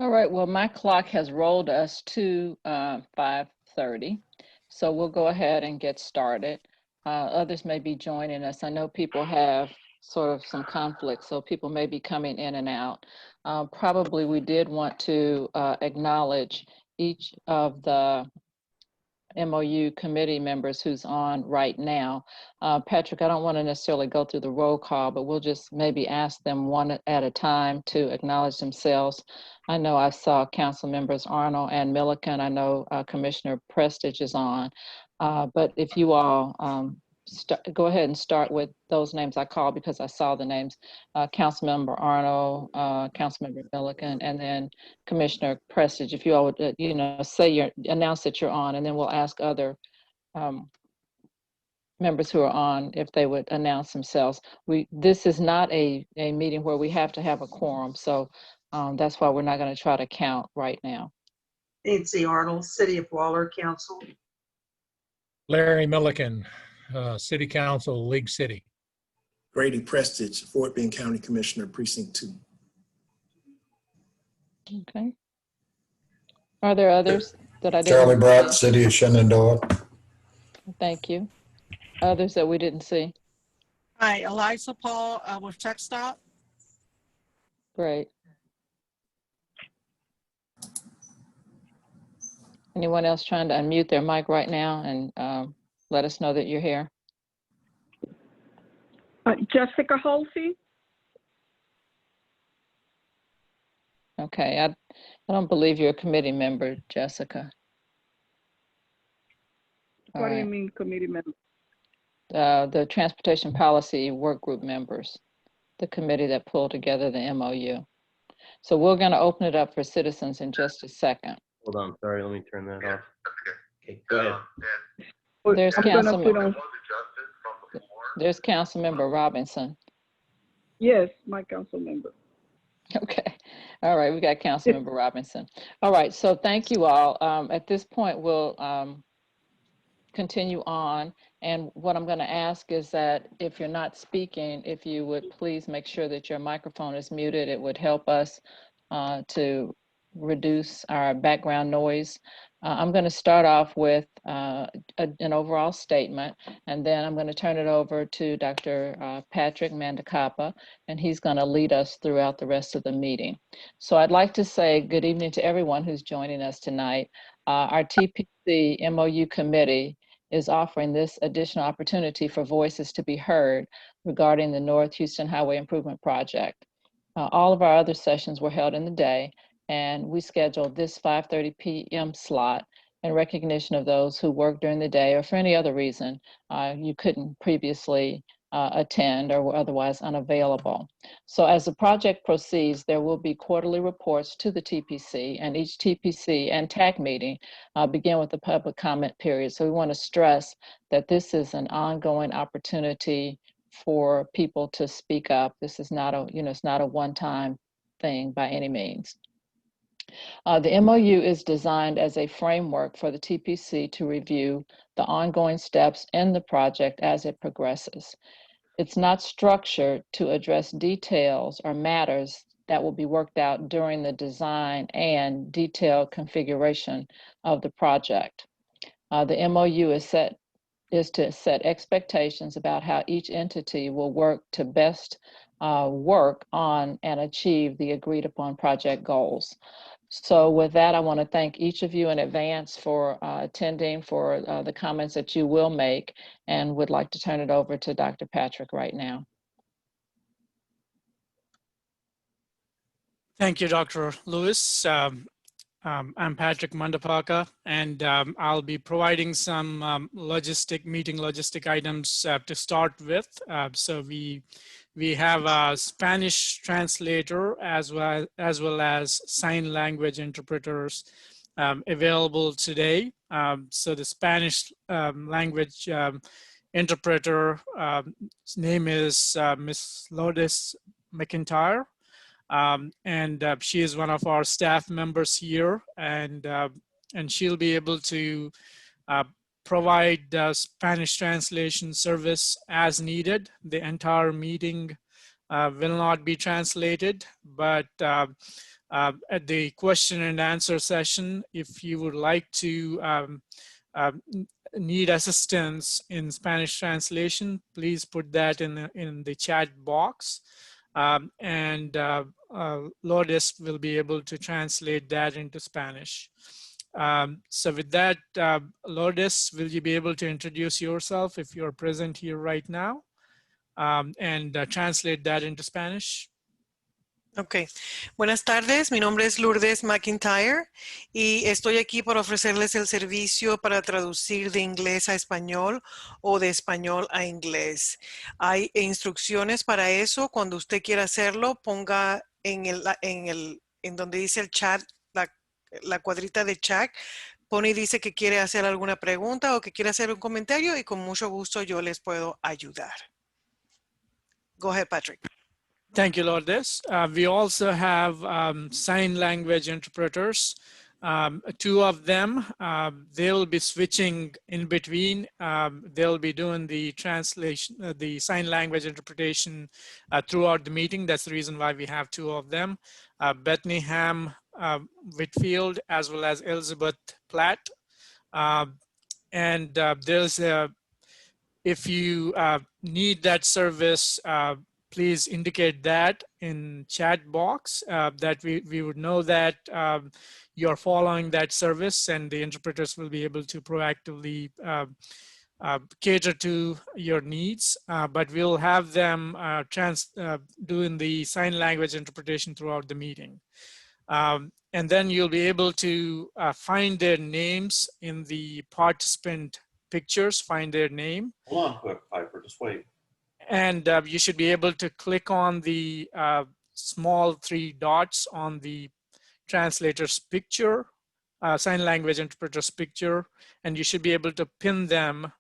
All right, well, my clock has rolled us to 5:30, so we'll go ahead and get started. Others may be joining us. I know people have sort of some conflicts, so people may be coming in and out. Probably we did want to acknowledge each of the MOU committee members who's on right now. Patrick, I don't want to necessarily go through the roll call, but we'll just maybe ask them one at a time to acknowledge themselves. I know I saw council members Arnold and Milliken. I know Commissioner Prestige is on. But if you all go ahead and start with those names I called because I saw the names. Councilmember Arnold, Councilmember Milliken, and then Commissioner Prestige, if you all would, say announce that you're on, and then we'll ask other members who are on if they would announce themselves. This is not a meeting where we have to have a quorum, so that's why we're not going to try to count right now. Nancy Arnold, City of Waller Council. Larry Milliken, City Council, League City. Grady Prestige, Fort Bend County Commissioner, Precinct 2. Okay. Are there others that I didn't? Charlie Bright, City of Shenandoah. Thank you. Others that we didn't see? Hi, Eliza Paul with TechStop. Great. Anyone else trying to unmute their mic right now and let us know that you're here? Jessica Holsey. Okay, I don't believe you're a committee member, Jessica. What do you mean committee member? The Transportation Policy Workgroup members, the committee that pulled together the MOU. So we're going to open it up for citizens in just a second. Hold on, sorry, let me turn that off. Okay, go ahead. There's Councilmember Robinson. Yes, my council member. Okay. All right. We got Councilmember Robinson. All right. So thank you all. At this point, we'll continue on. And what I'm going to ask is that if you're not speaking, if you would please make sure that your microphone is muted. It would help us to reduce our background noise. I'm going to start off with an overall statement, and then I'm going to turn it over to Dr. Patrick Mandacapa, and he's going to lead us throughout the rest of the meeting. So I'd like to say good evening to everyone who's joining us tonight. Our TPC MOU committee is offering this additional opportunity for voices to be heard regarding the North Houston Highway Improvement Project. All of our other sessions were held in the day, and we scheduled this 5:30 p.m. slot in recognition of those who work during the day or for any other reason you couldn't previously attend or were otherwise unavailable. So as the project proceeds, there will be quarterly reports to the TPC, and each TPC and TAC meeting begin with the public comment period. So we want to stress that this is an ongoing opportunity for people to speak up. This is not a, it's not a one-time thing by any means. The MOU is designed as a framework for the TPC to review the ongoing steps in the project as it progresses. It's not structured to address details or matters that will be worked out during the design and detailed configuration of the project. The MOU is to set expectations about how each entity will work to best work on and achieve the agreed upon project goals. So with that, I want to thank each of you in advance for attending, for the comments that you will make, and would like to turn it over to Dr. Patrick right now. Thank you, Dr. Lewis. I'm Patrick Mandapaka, and I'll be providing some meeting logistic items to start with. So we have a Spanish translator as well as sign language interpreters available today. So the Spanish language interpreter name is Miss Lois McIntyre. And she is one of our staff members here, and she'll be able to provide Spanish translation service as needed. The entire meeting will not be translated, but At the question and answer session, if you would like to need assistance in Spanish translation, please put that in the chat box. Lourdes will be able to translate that into Spanish. So with that, Lourdes, will you be able to introduce yourself if you're present here right now and translate that into Spanish? Ok, buenas tardes, mi nombre es Lourdes McIntyre y estoy aquí para ofrecerles el servicio para traducir de inglés a español o de español a inglés. Hay instrucciones para eso, cuando usted quiera hacerlo, ponga en donde dice el chat, la cuadrita de chat, pone y dice que quiere hacer alguna pregunta o que quiere hacer un comentario y con mucho gusto yo les puedo ayudar. Go ahead, Patrick. Thank you, Lourdes. We also have sign language interpreters. Two of them, they'll be switching in between. They'll be doing the translation, the sign language interpretation throughout the meeting. That's the reason why we have two of them. Bethany Ham Whitfield, as well as Elizabeth Platt. There's if you need that service, please indicate that in chat box that we would know that you're following that service, and the interpreters will be able to proactively cater to your needs, but we'll have them doing the sign language interpretation throughout the meeting. And then you'll be able to find their names in the participant pictures, find their name. Hold on quick, Piper, just wait. And you should be able to click on the small 3 dots on the translator's picture, sign language interpreter's picture, and you should be able to pin them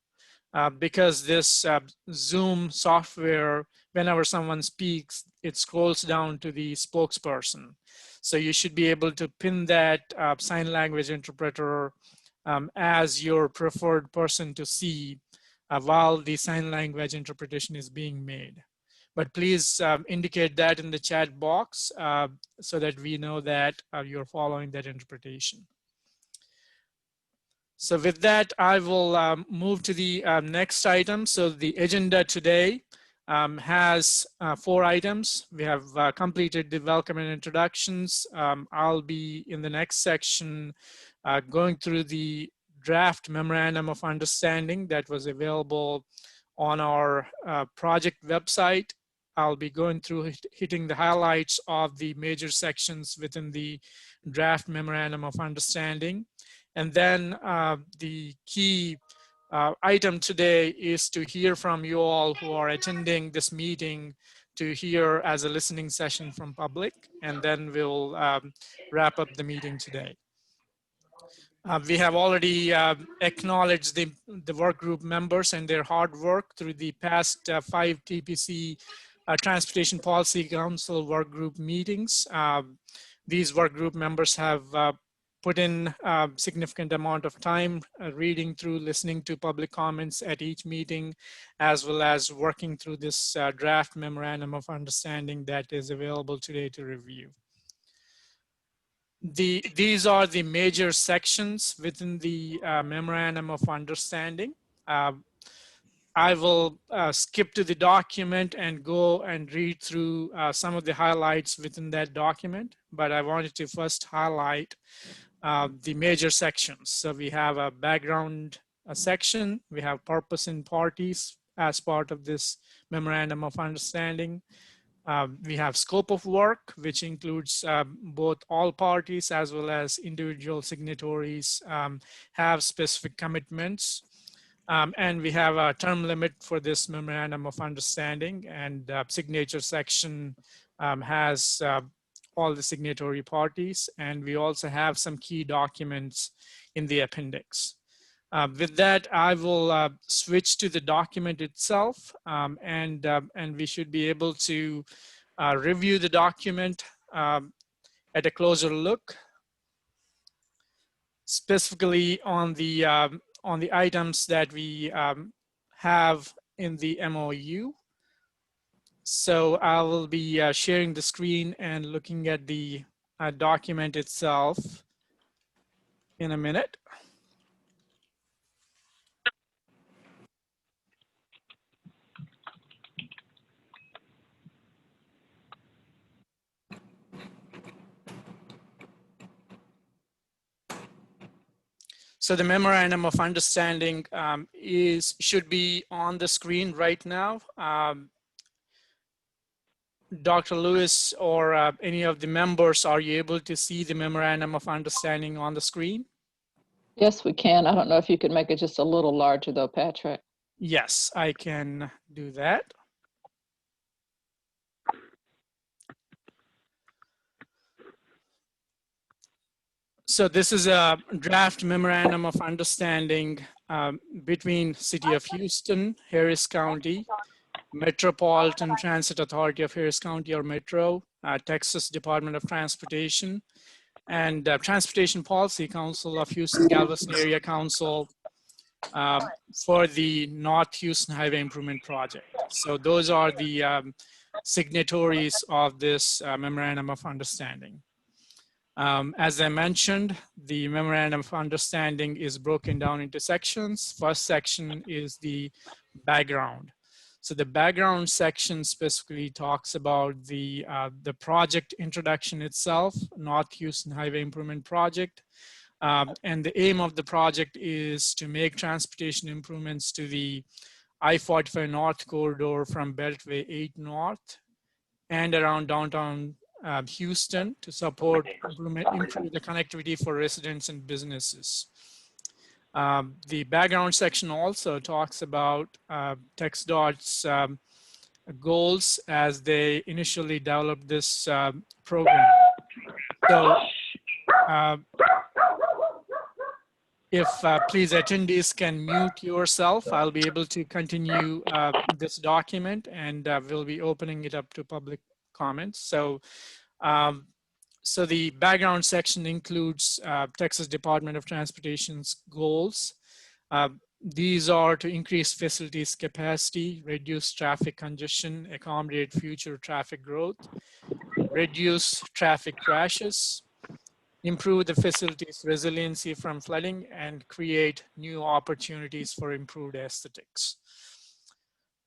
because this Zoom software, whenever someone speaks, it scrolls down to the spokesperson. So you should be able to pin that sign language interpreter as your preferred person to see while the sign language interpretation is being made. But please indicate that in the chat box so that we know that you're following that interpretation. So with that, I will move to the next item. So the agenda today has 4 items. We have completed the welcome and introductions. I'll be in the next section going through the draft Memorandum of Understanding that was available on our project website. I'll be going through hitting the highlights of the major sections within the draft Memorandum of Understanding. And then the key item today is to hear from you all who are attending this meeting, to hear as a listening session from public, and then we'll wrap up the meeting today. We have already acknowledged the work group members and their hard work through the past 5 TPC Transportation Policy Council work group meetings. These work group members have put in a significant amount of time reading through, listening to public comments at each meeting, as well as working through this draft Memorandum of Understanding that is available today to review. These are the major sections within the Memorandum of Understanding. I will skip to the document and go and read through some of the highlights within that document, but I wanted to first highlight the major sections. So we have a background section, we have purpose and parties as part of this Memorandum of Understanding. We have scope of work, which includes both all parties as well as individual signatories have specific commitments. And we have a term limit for this Memorandum of Understanding, and signature section has all the signatory parties. And we also have some key documents in the appendix. With that, I will switch to the document itself, and we should be able to review the document at a closer look, specifically on the items that we have in the MOU. So I will be sharing the screen and looking at the document itself in a minute. So the Memorandum of Understanding should be on the screen right now. Dr. Lewis or any of the members, are you able to see the Memorandum of Understanding on the screen? Yes, we can. I don't know if you could make it just a little larger though, Patrick. Yes, I can do that. So this is a draft Memorandum of Understanding between City of Houston, Harris County, Metropolitan Transit Authority of Harris County or Metro, Texas Department of Transportation, and Transportation Policy Council of Houston-Galveston Area Council for the North Houston Highway Improvement Project. So those are the signatories of this Memorandum of Understanding. As I mentioned, the Memorandum of Understanding is broken down into sections. First section is the background. So the background section specifically talks about the project introduction itself, North Houston Highway Improvement Project. And the aim of the project is to make transportation improvements to the I-45 North corridor from Beltway 8 North and around downtown Houston to support improve the connectivity for residents and businesses. The background section also talks about TxDOT's goals as they initially developed this program. So if please attendees can mute yourself, I'll be able to continue this document, and we'll be opening it up to public comments. So, so the background section includes Texas Department of Transportation's goals. These are to increase facilities capacity, reduce traffic congestion, accommodate future traffic growth, reduce traffic crashes, improve the facility's resiliency from flooding, and create new opportunities for improved aesthetics.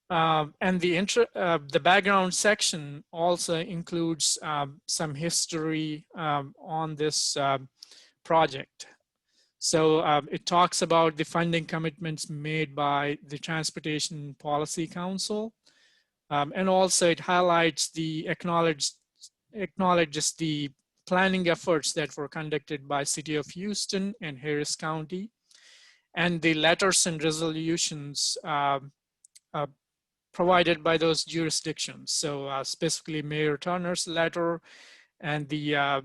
And the background section also includes some history on this project. So it talks about the funding commitments made by the Transportation Policy Council. And also it highlights the acknowledges the planning efforts that were conducted by City of Houston and Harris County, and the letters and resolutions provided by those jurisdictions. So specifically Mayor Turner's letter and the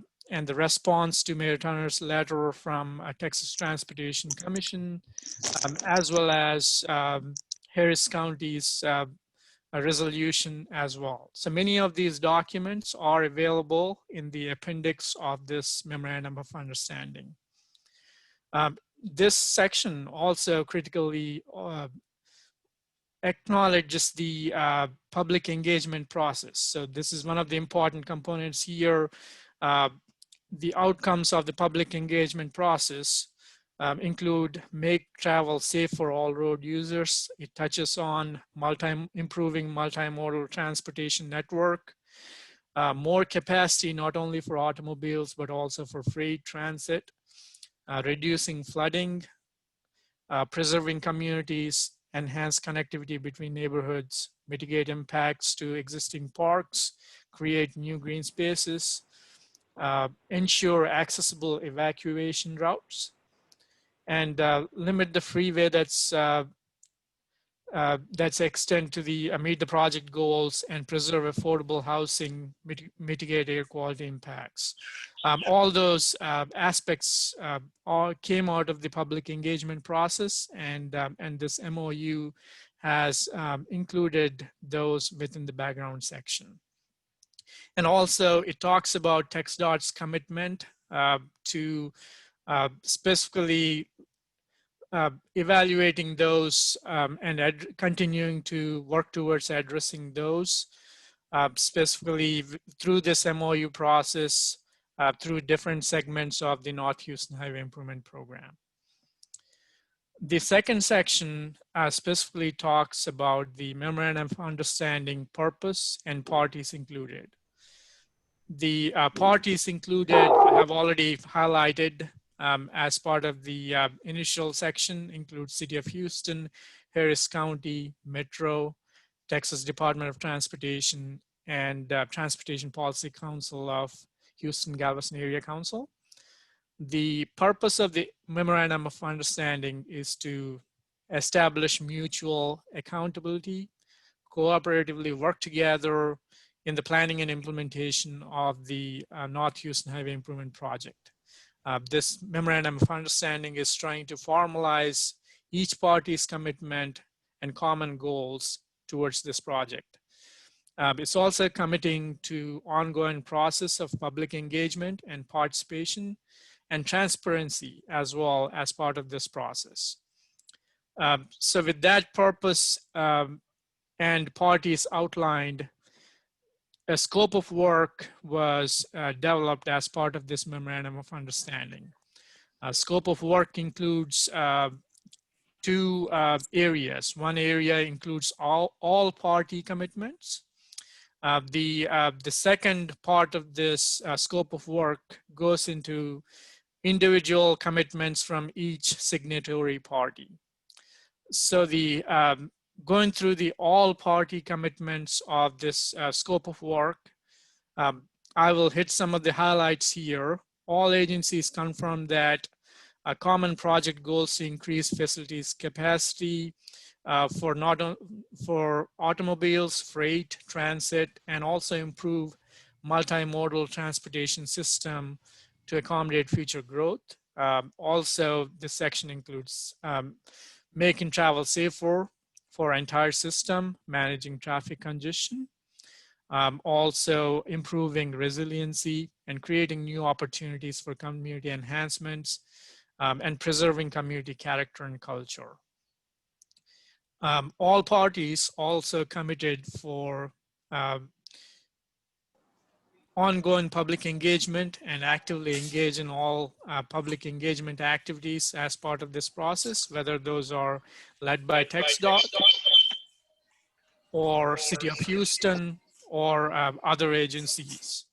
response to Mayor Turner's letter from Texas Transportation Commission, as well as Harris County's a resolution as well. So many of these documents are available in the appendix of this Memorandum of Understanding. This section also critically acknowledges the public engagement process. So this is one of the important components here. The outcomes of the public engagement process include make travel safe for all road users. It touches on improving multimodal transportation network, more capacity not only for automobiles, but also for freight transit, reducing flooding, preserving communities, enhance connectivity between neighborhoods, mitigate impacts to existing parks, create new green spaces, ensure accessible evacuation routes, and limit the freeway that's extend to the meet the project goals and preserve affordable housing, mitigate air quality impacts. All those aspects all came out of the public engagement process, and this MOU has included those within the background section. And also it talks about TxDOT's commitment to specifically evaluating those and continuing to work towards addressing those, specifically through this MOU process, through different segments of the North Houston Highway Improvement Program. The second section specifically talks about the Memorandum of Understanding purpose and parties included. The parties included I have already highlighted as part of the initial section, include City of Houston, Harris County, Metro, Texas Department of Transportation, and Transportation Policy Council of Houston-Galveston Area Council. The purpose of the Memorandum of Understanding is to establish mutual accountability, cooperatively work together in the planning and implementation of the North Houston Highway Improvement Project. This Memorandum of Understanding is trying to formalize each party's commitment and common goals towards this project. It's also committing to ongoing process of public engagement and participation and transparency as well as part of this process. So with that purpose and parties outlined, a scope of work was developed as part of this Memorandum of Understanding. Scope of work includes two areas. One area includes all party commitments. The second part of this scope of work goes into individual commitments from each signatory party. So the going through the all party commitments of this scope of work, I will hit some of the highlights here. All agencies confirm that common project goals to increase facilities capacity for automobiles, freight, transit, and also improve multimodal transportation system to accommodate future growth. Also, this section includes making travel safer for entire system, managing traffic congestion, also improving resiliency and creating new opportunities for community enhancements, and preserving community character and culture. All parties also committed for ongoing public engagement and actively engage in all public engagement activities as part of this process, whether those are led by TxDOT or City of Houston or other agencies.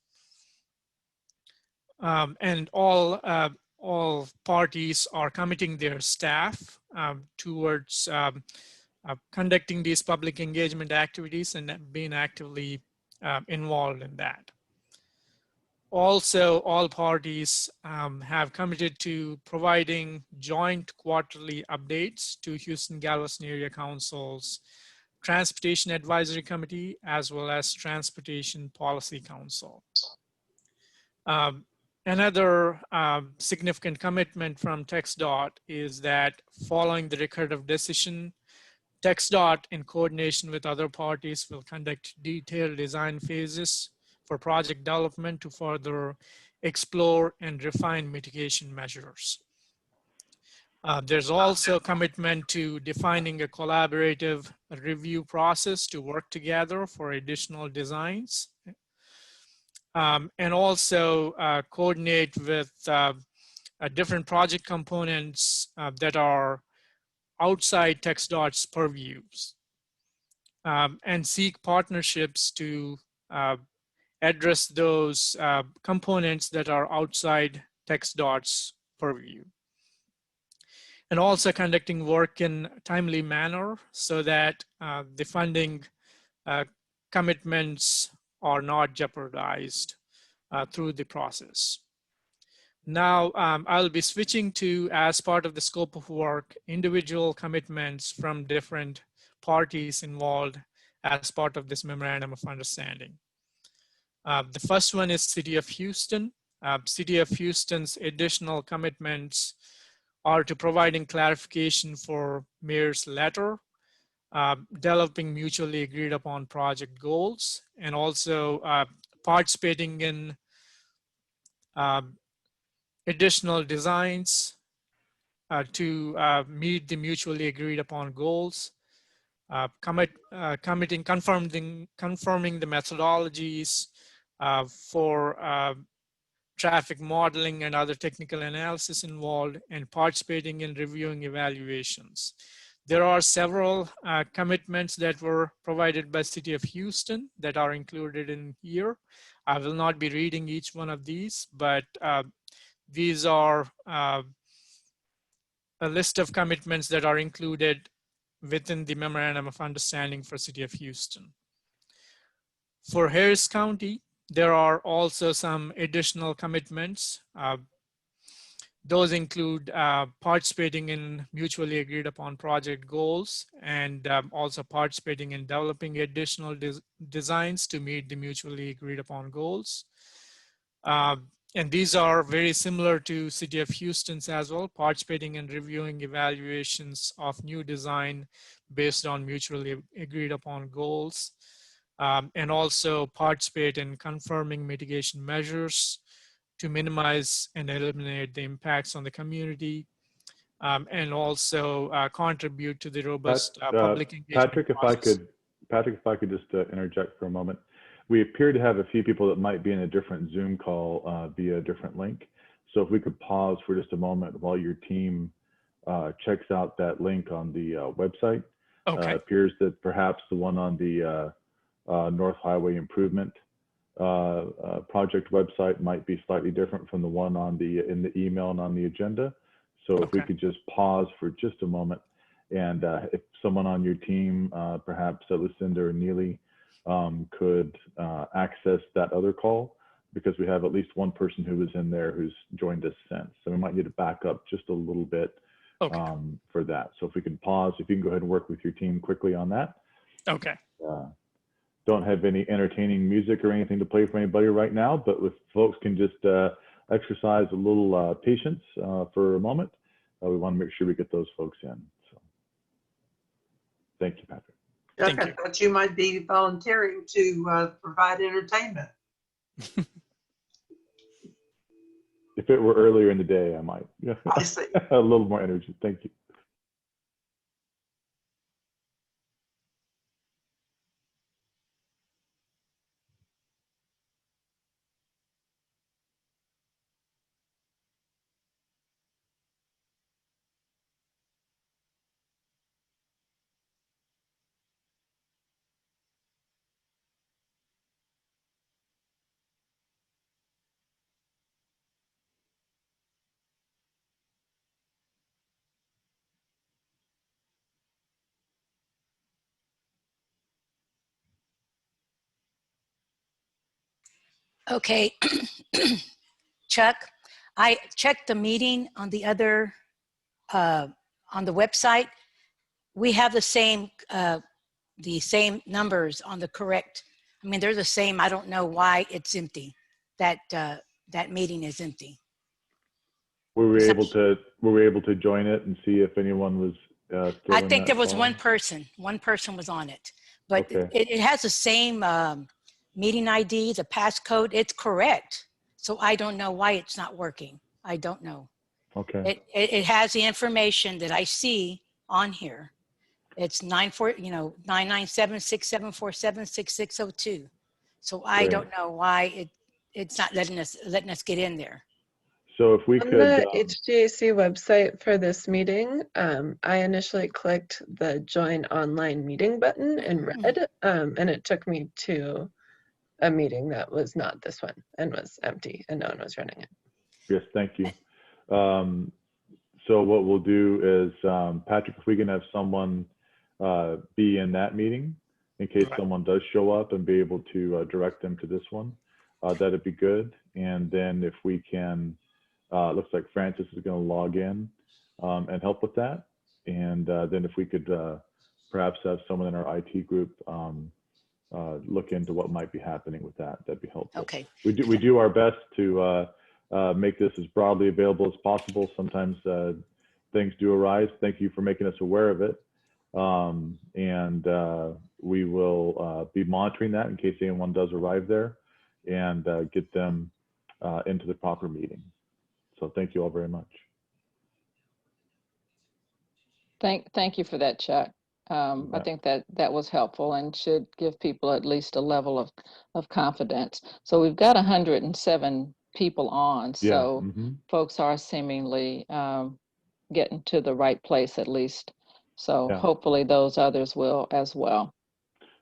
And all parties are committing their staff towards conducting these public engagement activities and being actively involved in that. Also, all parties have committed to providing joint quarterly updates to Houston-Galveston Area Council's Transportation Advisory Committee, as well as Transportation Policy Council. Another significant commitment from TxDOT is that following the record of decision, TxDOT, in coordination with other parties, will conduct detailed design phases for project development to further explore and refine mitigation measures. There's also commitment to defining a collaborative review process to work together for additional designs, and also coordinate with different project components that are outside TxDOT's purviews, and seek partnerships to address those components that are outside TxDOT's purview. And also conducting work in a timely manner so that the funding commitments are not jeopardized through the process. Now, I'll be switching to, as part of the scope of work, individual commitments from different parties involved as part of this Memorandum of Understanding. The first one is City of Houston. City of Houston's additional commitments are to providing clarification for Mayor's letter, developing mutually agreed upon project goals, and also participating in additional designs to meet the mutually agreed upon goals, confirming the methodologies for traffic modeling and other technical analysis involved, and participating in reviewing evaluations. There are several commitments that were provided by City of Houston that are included in here. I will not be reading each one of these, but these are a list of commitments that are included within the Memorandum of Understanding for City of Houston. For Harris County, there are also some additional commitments. Those include participating in mutually agreed upon project goals, and also participating in developing additional designs to meet the mutually agreed upon goals. And these are very similar to City of Houston's as well, participating in reviewing evaluations of new design based on mutually agreed upon goals, and also participate in confirming mitigation measures to minimize and eliminate the impacts on the community, and also contribute to the robust public engagement process. Patrick, if I could just interject for a moment. We appear to have a few people that might be in a different Zoom call via a different link. So if we could pause for just a moment while your team checks out that link on the website. Okay. It appears that perhaps the one on the North Highway Improvement project website might be slightly different from the one on in the email and on the agenda. So if we could just pause for just a moment, and if someone on your team, perhaps Lucinda or Neely, could access that other call, because we have at least one person who was in there who's joined us since. So we might need to back up just a little bit for that. So if we can pause, if you can go ahead and work with your team quickly on that. Okay. Don't have any entertaining music or anything to play for anybody right now, but if folks can just exercise a little patience for a moment, we want to make sure we get those folks in. So thank you, Patrick. Chuck, I thought you might be volunteering to provide entertainment. If it were earlier in the day, I might. I see. A little more energy. Thank you. Okay, Chuck, I checked the meeting on the other, on the website. We have the same numbers on the correct. I mean, they're the same. I don't know why it's empty. That meeting is empty. Were we able to join it and see if anyone was still I in think that there was call? one person was on it, but Okay. it has the same meeting ID, the passcode. It's correct. So I don't know why it's not working. I don't know. Okay. It has the information that I see on here. It's 997-6747-6602. So I Great. don't know why it's not letting us get in there. So if we On could, the HGAC website for this meeting, I initially clicked the join online meeting button in red, and it took me to a meeting that was not this one and was empty and no one was running it. yes, thank you. So what we'll do is, Patrick, if we can have someone be in that meeting in case someone does show up and be able to direct them to this one, that'd be good. And then if we can, looks like Francis is going to log in and help with that. And then if we could perhaps have someone in our IT group look into what might be happening with that, that'd be helpful. Okay. We do our best to make this as broadly available as possible. Sometimes things do arise. Thank you for making us aware of it. And we will be monitoring that in case anyone does arrive there and get them into the proper meeting. So thank you all very much. Thank you for that, Chuck. I think that was helpful and should give people at least a level of confidence. So we've got 107 people on. Yeah. So Mhm. folks are seemingly getting to the right place at least. So Yeah. hopefully those others will as well.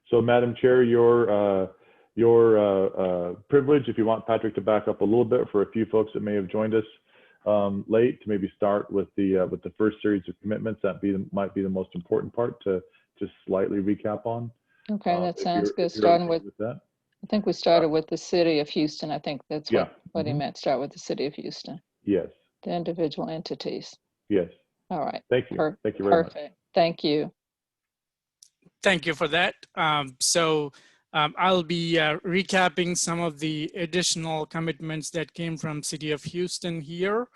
So, Madam Chair, your privilege, if you want Patrick to back up a little bit for a few folks that may have joined us late, to maybe start with the first series of commitments. That might be the most important part to just slightly recap on. Okay, that sounds good. If you're Starting okay with, that. I think we started with the city of Houston. I think that's Yeah. what he Mhm. meant, start with the city of Houston, Yes. the individual entities. Yes. All right. Thank you. Thank you very much. Perfect. Thank you. Thank you for that. I'll be recapping some of the additional commitments that came from City of Houston here.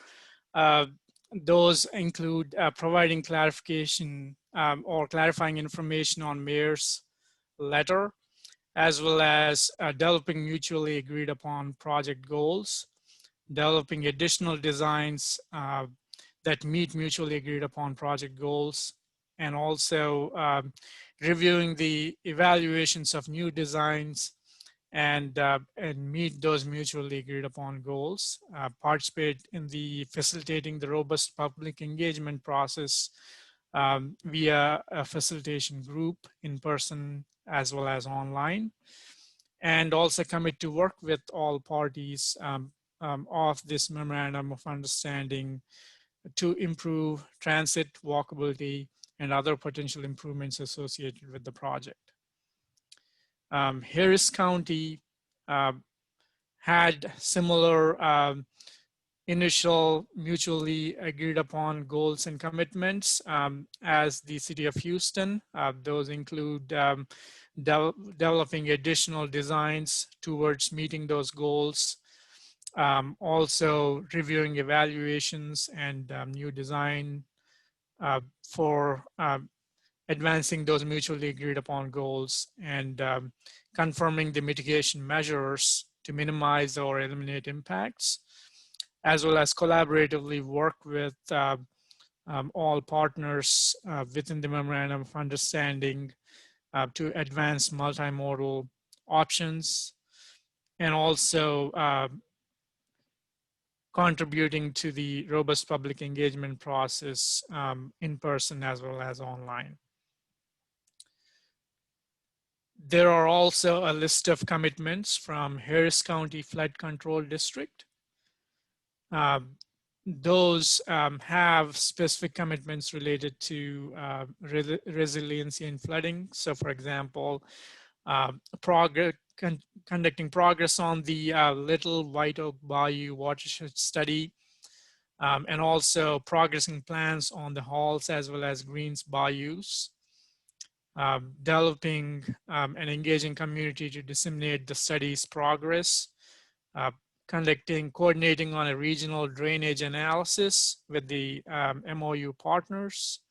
Those include providing clarification or clarifying information on mayor's letter, as well as developing mutually agreed upon project goals, developing additional designs that meet mutually agreed upon project goals, and also reviewing the evaluations of new designs and meet those mutually agreed upon goals, participate in the facilitating the robust public engagement process via a facilitation group in person as well as online, and also commit to work with all parties of this Memorandum of Understanding to improve transit, walkability, and other potential improvements associated with the project. Harris County had similar initial mutually agreed upon goals and commitments as the City of Houston. Those include developing additional designs towards meeting those goals, also reviewing evaluations and new design for advancing those mutually agreed upon goals, and confirming the mitigation measures to minimize or eliminate impacts, as well as collaboratively work with all partners within the Memorandum of Understanding to advance multimodal options, and also contributing to the robust public engagement process in person as well as online. There are also a list of commitments from Harris County Flood Control District. Those have specific commitments related to resiliency and flooding. So for example, conducting progress on the Little White Oak Bayou watershed study, and also progressing plans on the Halls as well as Greens Bayous. Developing and engaging community to disseminate the study's progress, coordinating on a regional drainage analysis with the MOU partners,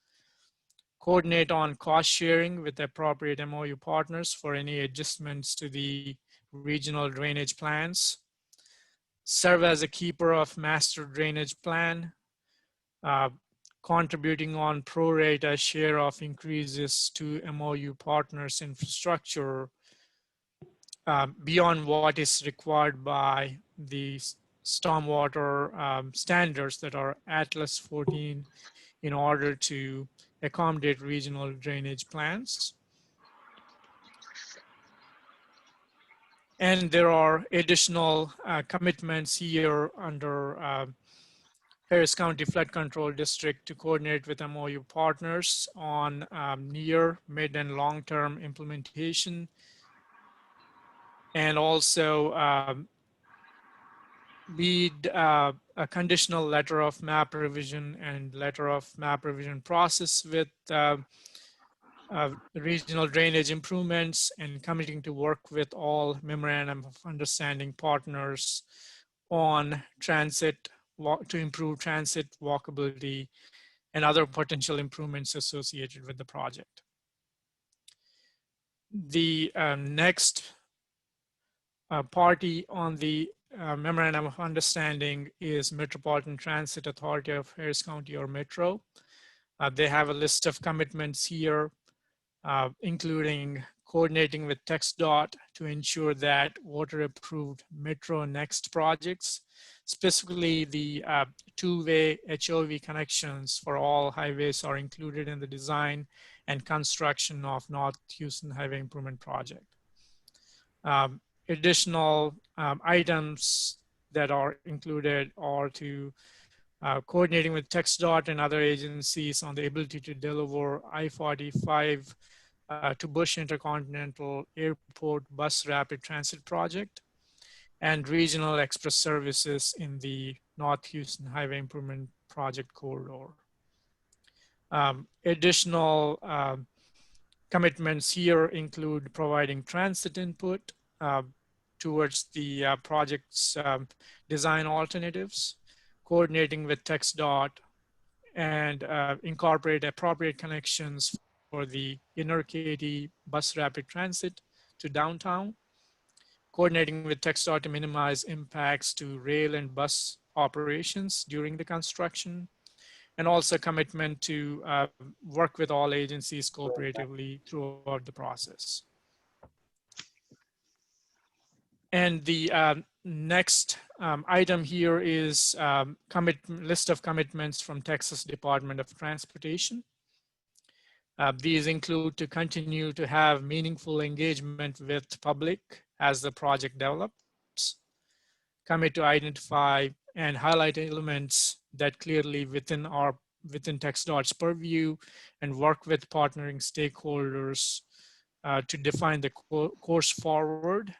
coordinate on cost sharing with the appropriate MOU partners for any adjustments to the regional drainage plans, serve as a keeper of master drainage plan, contributing on pro rata share of increases to MOU partners' infrastructure beyond what is required by the stormwater standards that are Atlas 14 in order to accommodate regional drainage plans. And there are additional commitments here under Harris County Flood Control District to coordinate with MOU partners on near, mid, and long-term implementation, and also lead a conditional letter of map revision and letter of map revision process with regional drainage improvements, and committing to work with all Memorandum of Understanding partners on transit, to improve transit, walkability, and other potential improvements associated with the project. The next party on the Memorandum of Understanding is Metropolitan Transit Authority of Harris County, or Metro. They have a list of commitments here, including coordinating with TxDOT to ensure that water-approved Metro Next projects, specifically the two-way HOV connections for all highways, are included in the design and construction of North Houston Highway Improvement Project. Additional items that are included are to coordinating with TxDOT and other agencies on the ability to deliver I-45 to Bush Intercontinental Airport Bus Rapid Transit Project and regional express services in the North Houston Highway Improvement Project corridor. Additional commitments here include providing transit input towards the project's design alternatives, coordinating with TxDOT, and incorporate appropriate connections for the inner Katy bus rapid transit to downtown, coordinating with TxDOT to minimize impacts to rail and bus operations during the construction, and also commitment to work with all agencies cooperatively throughout the process. And the next item here is list of commitments from Texas Department of Transportation. These include to continue to have meaningful engagement with public as the project develops, commit to identify and highlight elements that clearly within TxDOT's purview, and work with partnering stakeholders to define the course forward,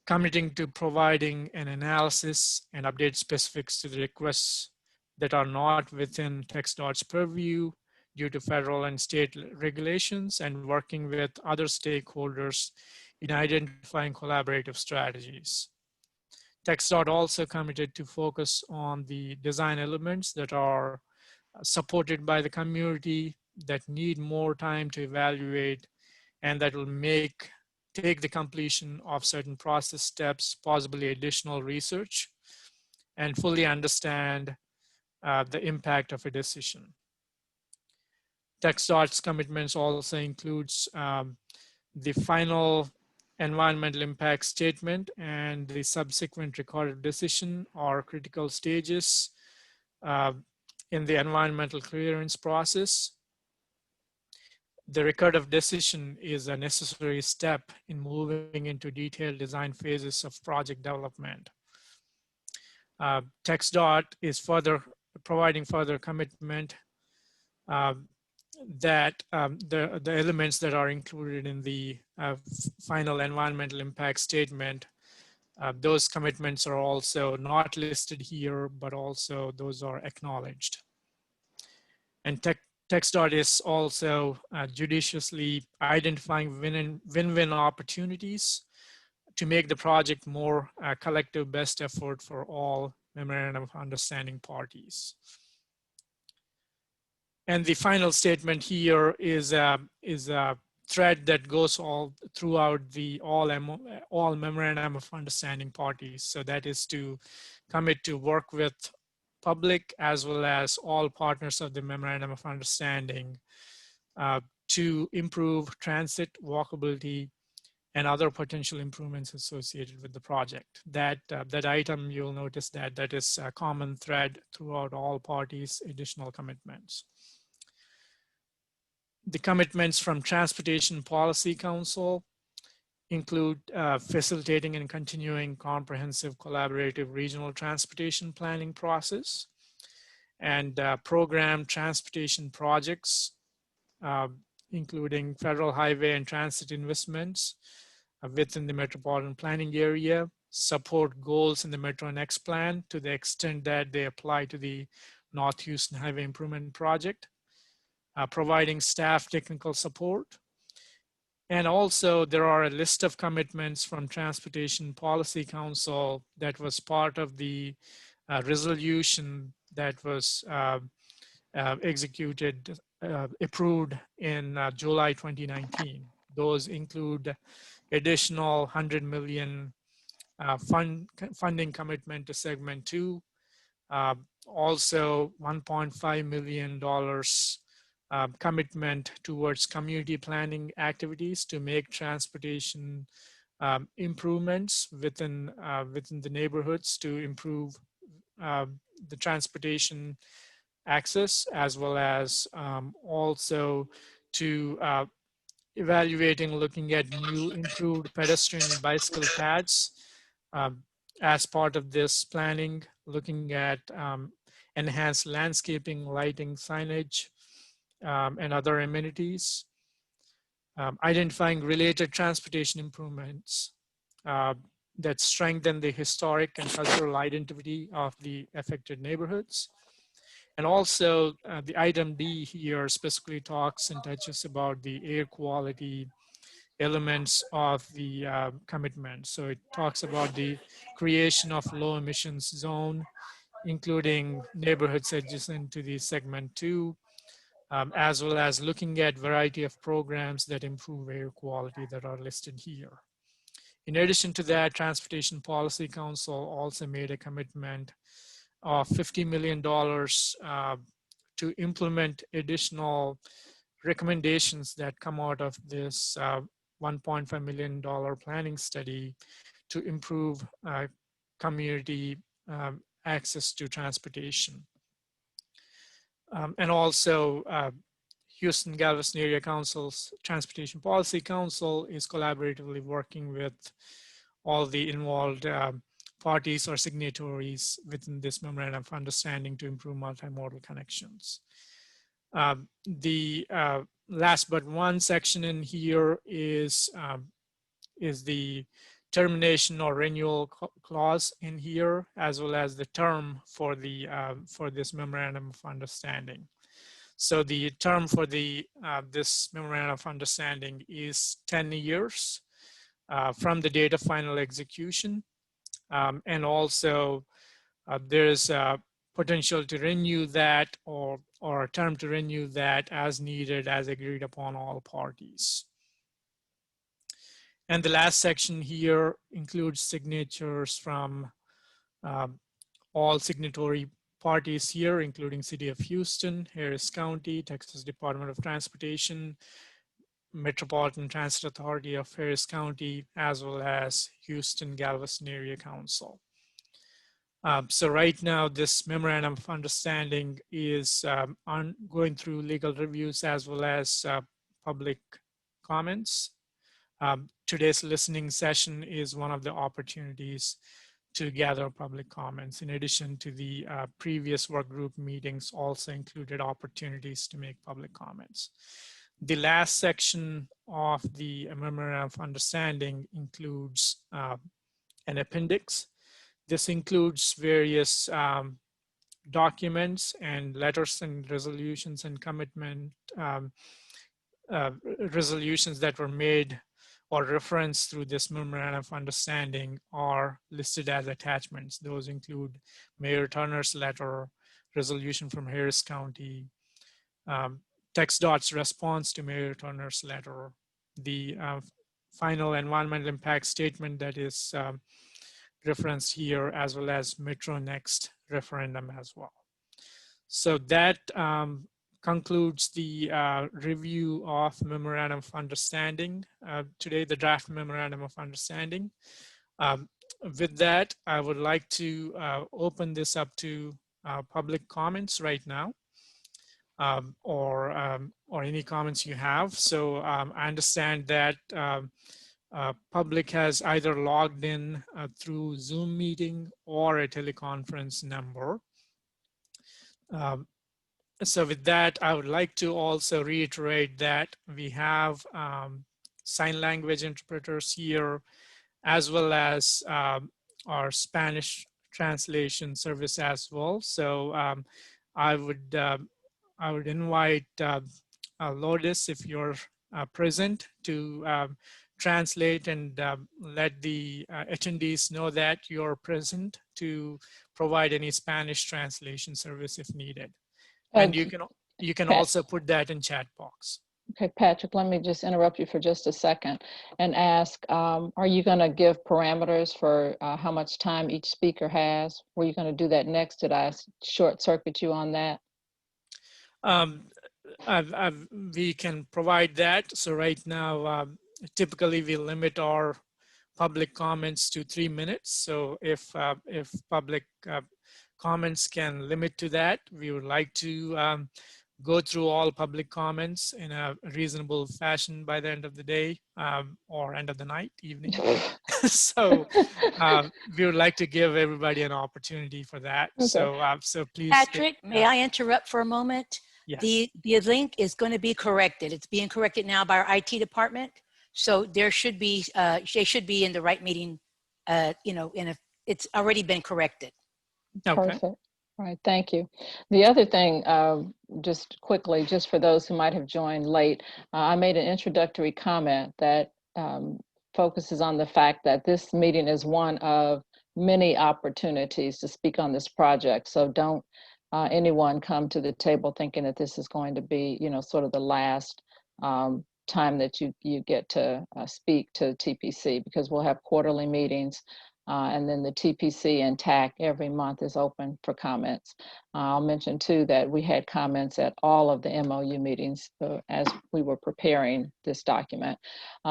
committing to providing an analysis and update specifics to the requests that are not within TxDOT's purview due to federal and state regulations, and working with other stakeholders in identifying collaborative strategies. TxDOT also committed to focus on the design elements that are supported by the community, that need more time to evaluate, and that will take the completion of certain process steps, possibly additional research, and fully understand the impact of a decision. TxDOT's commitments also includes the final environmental impact statement and the subsequent recorded decision are critical stages in the environmental clearance process. The record of decision is a necessary step in moving into detailed design phases of project development. TxDOT is providing further commitment that the elements that are included in the final environmental impact statement, those commitments are also not listed here, but also those are acknowledged. And TxDOT is also judiciously identifying win-win opportunities to make the project more collective best effort for all Memorandum of Understanding parties. And the final statement here is a thread that goes all throughout all Memorandum of Understanding parties. So that is to commit to work with public as well as all partners of the Memorandum of Understanding to improve transit, walkability, and other potential improvements associated with the project. That item, you'll notice that is a common thread throughout all parties' additional commitments. The commitments from Transportation Policy Council include facilitating and continuing comprehensive collaborative regional transportation planning process and program transportation projects, including federal highway and transit investments within the metropolitan planning area, support goals in the Metro Next plan to the extent that they apply to the North Houston Highway Improvement Project, providing staff technical support. And also there are a list of commitments from Transportation Policy Council that was part of the resolution that was approved in July 2019. Those include additional $100 million funding commitment to segment 2, also $1.5 million commitment towards community planning activities to make transportation improvements within the neighborhoods to improve the transportation access, as well as also to evaluating, looking at new improved pedestrian and bicycle paths as part of this planning, looking at enhanced landscaping, lighting, signage, and other amenities, identifying related transportation improvements that strengthen the historic and cultural identity of the affected neighborhoods. And also the item D here specifically talks and touches about the air quality elements of the commitment. So it talks about the creation of low emissions zone, including neighborhoods adjacent to the segment 2, as well as looking at variety of programs that improve air quality that are listed here. In addition to that, Transportation Policy Council also made a commitment of $50 million to implement additional recommendations that come out of this $1.5 million planning study to improve community access to transportation. And also Houston-Galveston Area Council's Transportation Policy Council is collaboratively working with all the involved parties or signatories within this Memorandum of Understanding to improve multimodal connections. The last but one section in here is the termination or renewal clause in here, as well as the term for the for this Memorandum of Understanding. So the term for the this Memorandum of Understanding is 10 years from the date of final execution, and also there's potential to renew that or a term to renew that as needed, as agreed upon all parties. And the last section here includes signatures from all signatory parties here, including City of Houston, Harris County, Texas Department of Transportation, Metropolitan Transit Authority of Harris County, as well as Houston-Galveston Area Council. So right now, this Memorandum of Understanding is going through legal reviews as well as public comments. Today's listening session is one of the opportunities to gather public comments. In addition to the previous work group meetings also included opportunities to make public comments. The last section of the Memorandum of Understanding includes an appendix. This includes various documents and letters and resolutions and commitment resolutions that were made or referenced through this Memorandum of Understanding are listed as attachments. Those include Mayor Turner's letter, resolution from Harris County, TxDOT's response to Mayor Turner's letter, the final environmental impact statement that is referenced here, as well as Metro Next referendum as well. So that concludes the review of Memorandum of Understanding. Today, the draft Memorandum of Understanding. With that, I would like to open this up to public comments right now, or any comments you have. So I understand that public has either logged in through Zoom meeting or a teleconference number. So with that, I would like to also reiterate that we have sign language interpreters here, as well as our Spanish translation service as well. So I would invite Lois, if you're present, to translate and let the attendees know that you're present to provide any Spanish translation service if needed. And you can also put that in chat box. Okay, Patrick, let me just interrupt you for just a second and ask, are you going to give parameters for how much time each speaker has? Were you going to do that next? Did I short circuit you on that? we can provide that. So right now, typically we limit our public comments to 3 minutes. So if public comments can limit to that, we would like to go through all public comments in a reasonable fashion by the end of the day, or end of the night, evening. So we would like to give everybody an opportunity for that. Okay. So please. Patrick, may I interrupt for a moment? Yes. The link is going to be corrected. It's being corrected now by our IT department. So there should be, they should be in the right meeting, it's already been corrected. Okay. Perfect. All right, thank you. The other thing, just quickly, just for those who might have joined late, I made an introductory comment that focuses on the fact that this meeting is one of many opportunities to speak on this project. So don't anyone come to the table thinking that this is going to be, sort of the last time that you get to speak to TPC, because we'll have quarterly meetings. And then the TPC and TAC every month is open for comments. I'll mention too that we had comments at all of the MOU meetings as we were preparing this document.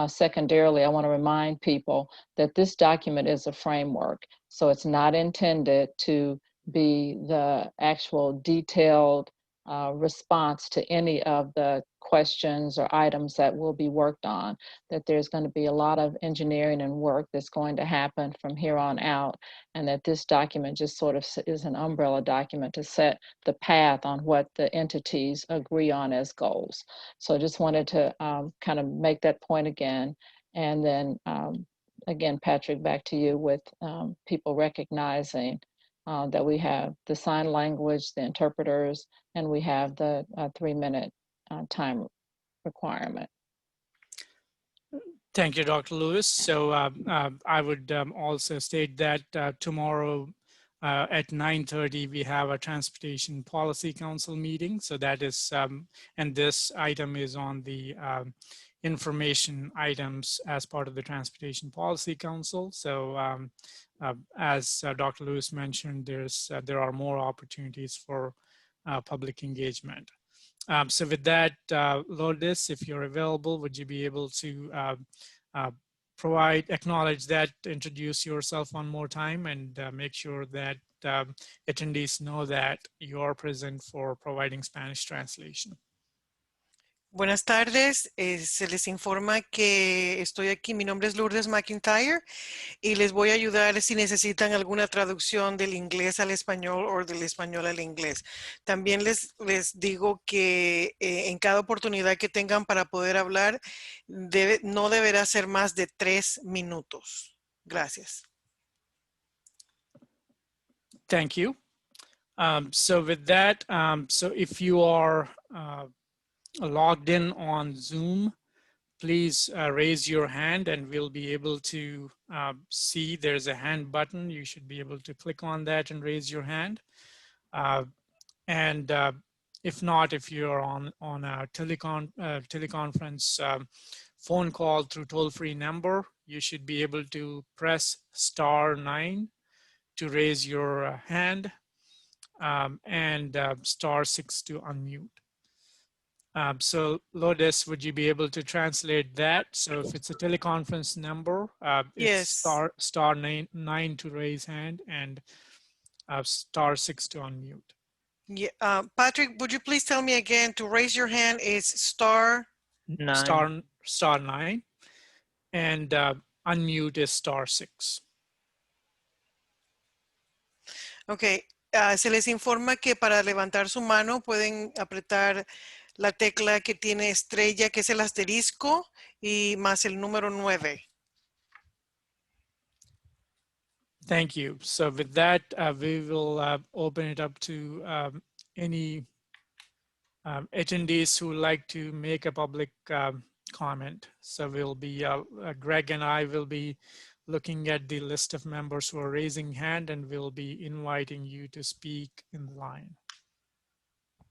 Secondarily, I want to remind people that this document is a framework. So it's not intended to be the actual detailed response to any of the questions or items that will be worked on, that there's going to be a lot of engineering and work that's going to happen from here on out, and that this document just sort of is an umbrella document to set the path on what the entities agree on as goals. So I just wanted to kind of make that point again. And then again, Patrick, back to you with people recognizing that we have the sign language, the interpreters, and we have the 3-minute time requirement. Thank you, Dr. Lewis. So I would also state that tomorrow at 9:30, we have a Transportation Policy Council meeting. So that is, and this item is on the information items as part of the Transportation Policy Council. So as Dr. Lewis mentioned, there are more opportunities for public engagement. So with that, Lourdes, if you're available, would you be able to acknowledge that, introduce yourself one more time, and make sure that attendees know that you are present for providing Spanish translation. Buenas tardes, se les informa que estoy aquí. Mi nombre es Lourdes McIntyre y les voy a ayudar si necesitan alguna traducción del inglés al español o del español al inglés. También les digo que en cada oportunidad que tengan para poder hablar, no deberá ser más de 3 minutos. Gracias. Thank you. So with that, so if you are logged in on Zoom, please raise your hand and we'll be able to see there's a hand button. You should be able to click on that and raise your hand. And if not, if you're on a teleconference phone call through toll-free number, you should be able to press *9 to raise your hand and *6 to unmute. So Lourdes, would you be able to translate that? So if it's a teleconference number, it's Yes. *9 to raise hand and *6 to unmute. Yeah, Patrick, would you please tell me again, to raise your hand is *9 and unmute is *6. Ok, se les informa que para levantar su mano pueden apretar la tecla que tiene estrella, que es el asterisco, y más el número 9. Thank you. So with that, we will open it up to any attendees who would like to make a public comment. So we'll be, Greg and I will be looking at the list of members who are raising hand, and we'll be inviting you to speak in the line.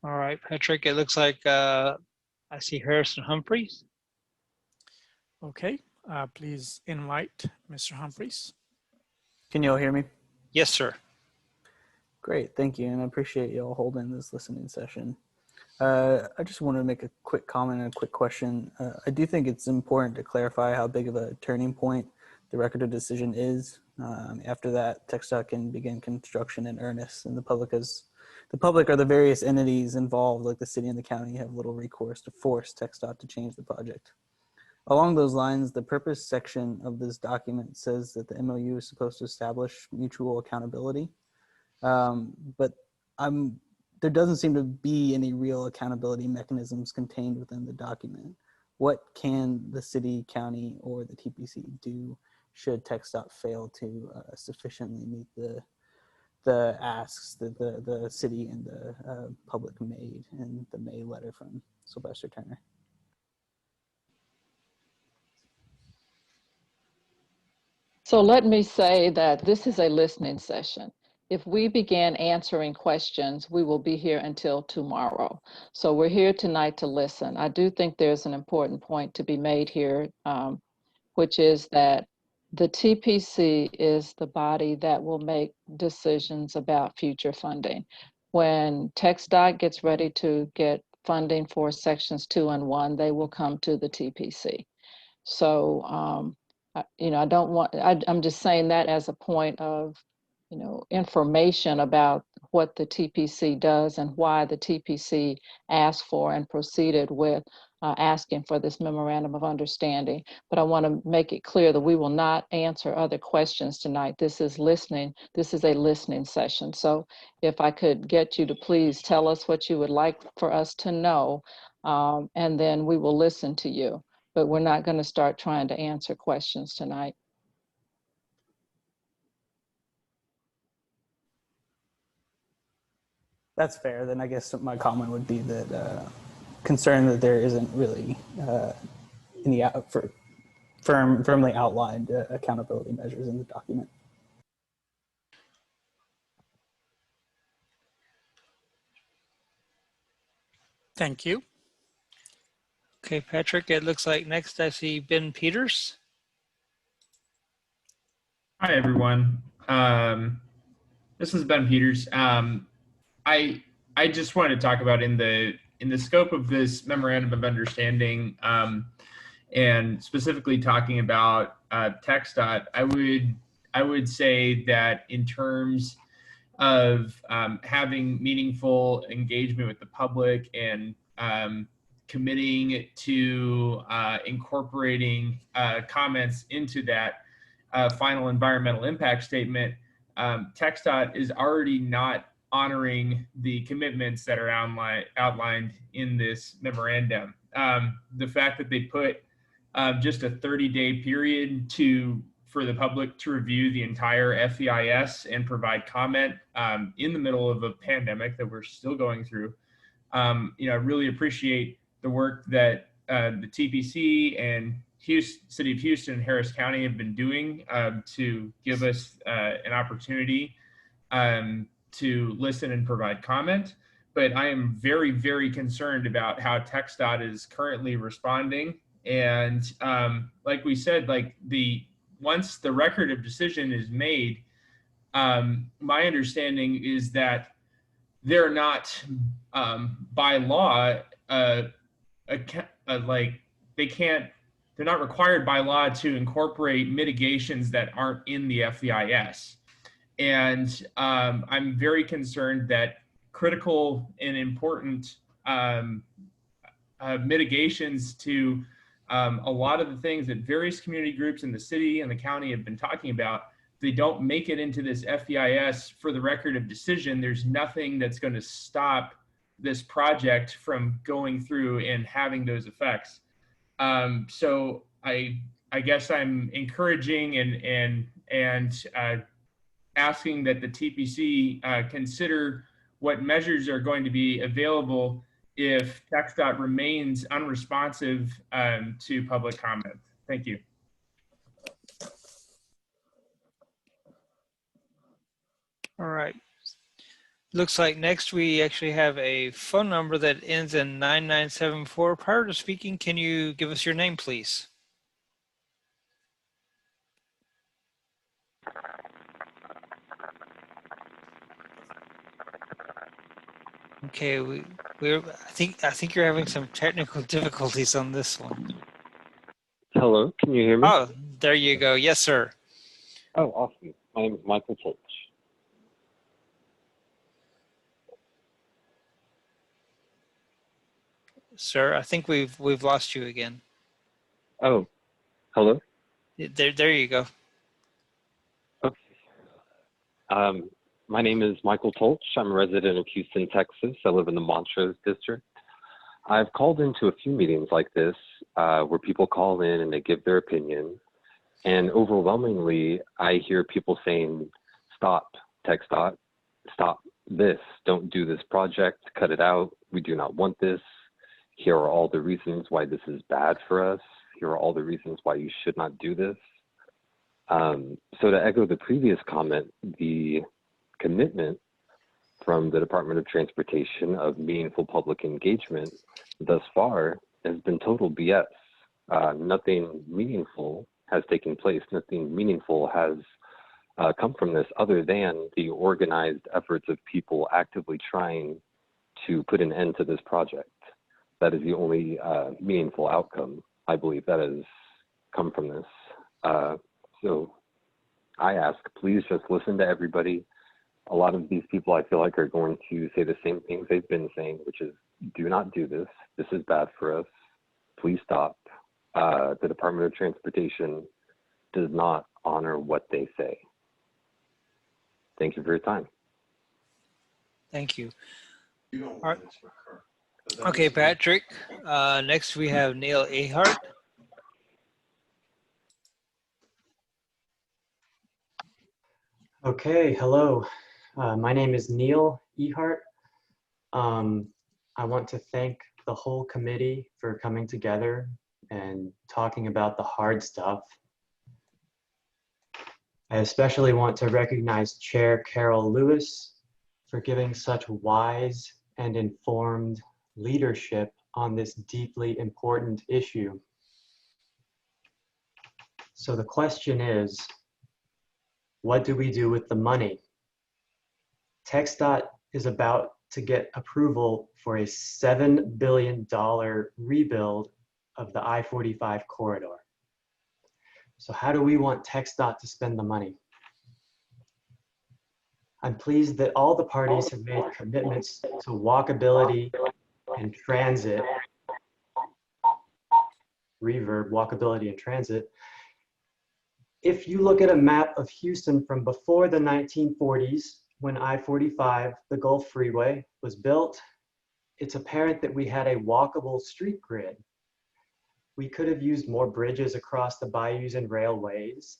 All right, Patrick, it looks like I see Harrison Humphreys. Okay, please invite Mr. Humphreys. Can you all hear me? Yes, sir. Great, thank you, and I appreciate you all holding this listening session. I just wanted to make a quick comment and a quick question. I do think it's important to clarify how big of a turning point the record of decision is. After that, TxDOT can begin construction in earnest, and the public or the various entities involved, like the city and the county, have little recourse to force TxDOT to change the project. Along those lines, the purpose section of this document says that the MOU is supposed to establish mutual accountability, but there doesn't seem to be any real accountability mechanisms contained within the document. What can the city, county, or the TPC do should TxDOT fail to sufficiently meet the asks that the city and the public made in the May letter from Sylvester Turner? So let me say that this is a listening session. If we begin answering questions, we will be here until tomorrow. So we're here tonight to listen. I do think there's an important point to be made here, which is that the TPC is the body that will make decisions about future funding. When TxDOT gets ready to get funding for sections 2 and 1, they will come to the TPC. So, I don't want, I'm just saying that as a point of, information about what the TPC does and why the TPC asked for and proceeded with asking for this memorandum of understanding. But I want to make it clear that we will not answer other questions tonight. This is listening. This is a listening session. So if I could get you to please tell us what you would like for us to know, and then we will listen to you. But we're not going to start trying to answer questions tonight. That's fair. Then I guess my comment would be that concern that there isn't really any firmly outlined accountability measures in the document. Thank you. Okay, Patrick, it looks like next I see Ben Peters. Hi, everyone. This is Ben Peters. I just wanted to talk about in the scope of this memorandum of understanding, and specifically talking about TxDOT. I would say that in terms of having meaningful engagement with the public and committing to incorporating comments into that final environmental impact statement, TxDOT is already not honoring the commitments that are outlined in this memorandum. The fact that they put just a 30-day period for the public to review the entire FEIS and provide comment in the middle of a pandemic that we're still going through. I really appreciate the work that the TPC and City of Houston and Harris County have been doing to give us an opportunity to listen and provide comment. But I am very, very concerned about how TxDOT is currently responding. And like we said, once the record of decision is made, my understanding is that they're not by law, they're not required by law to incorporate mitigations that aren't in the FEIS. And I'm very concerned that critical and important mitigations to a lot of the things that various community groups in the city and the county have been talking about, they don't make it into this FEIS for the record of decision. There's nothing that's going to stop this project from going through and having those effects. So I guess I'm encouraging and asking that the TPC consider what measures are going to be available if TxDOT remains unresponsive to public comment. Thank you. All right. Looks like next we actually have a phone number that ends in 9974. Prior to speaking, can you give us your name, please? Okay, we I think you're having some technical difficulties on this one. Hello, can you hear me? Oh, there you go. Yes, sir. Oh, awesome. My name is Michael Tulch. Sir, I think we've lost you again. Oh, hello. There you go. Okay. My name is Michael Tulch. I'm a resident of Houston, Texas. I live in the Montrose district. I've called into a few meetings like this where people call in and they give their opinion. And overwhelmingly, I hear people saying, stop, TxDOT, stop this, don't do this project, cut it out, we do not want this. Here are all the reasons why this is bad for us. Here are all the reasons why you should not do this. So to echo the previous comment, the commitment from the Department of Transportation of meaningful public engagement thus far has been total BS. Nothing meaningful has taken place. Nothing meaningful has come from this other than the organized efforts of people actively trying to put an end to this project. That is the only meaningful outcome, I believe, that has come from this. So I ask, please just listen to everybody. A lot of these people I feel like are going to say the same things they've been saying, which is do not do this. This is bad for us. Please stop. The Department of Transportation does not honor what they say. Thank you for your time. Thank you. All right. Okay, Patrick. Next we have Neil Ehart. Okay, hello. My name is Neil Ehart. I want to thank the whole committee for coming together and talking about the hard stuff. I especially want to recognize Chair Carol Lewis for giving such wise and informed leadership on this deeply important issue. So the question is, what do we do with the money? TxDOT is about to get approval for a $7 billion rebuild of the I-45 corridor. So how do we want TxDOT to spend the money? I'm pleased that all the parties have made commitments to walkability and transit, reverb, walkability and transit. If you look at a map of Houston from before the 1940s, when I-45, the Gulf Freeway, was built, it's apparent that we had a walkable street grid. We could have used more bridges across the bayous and railways,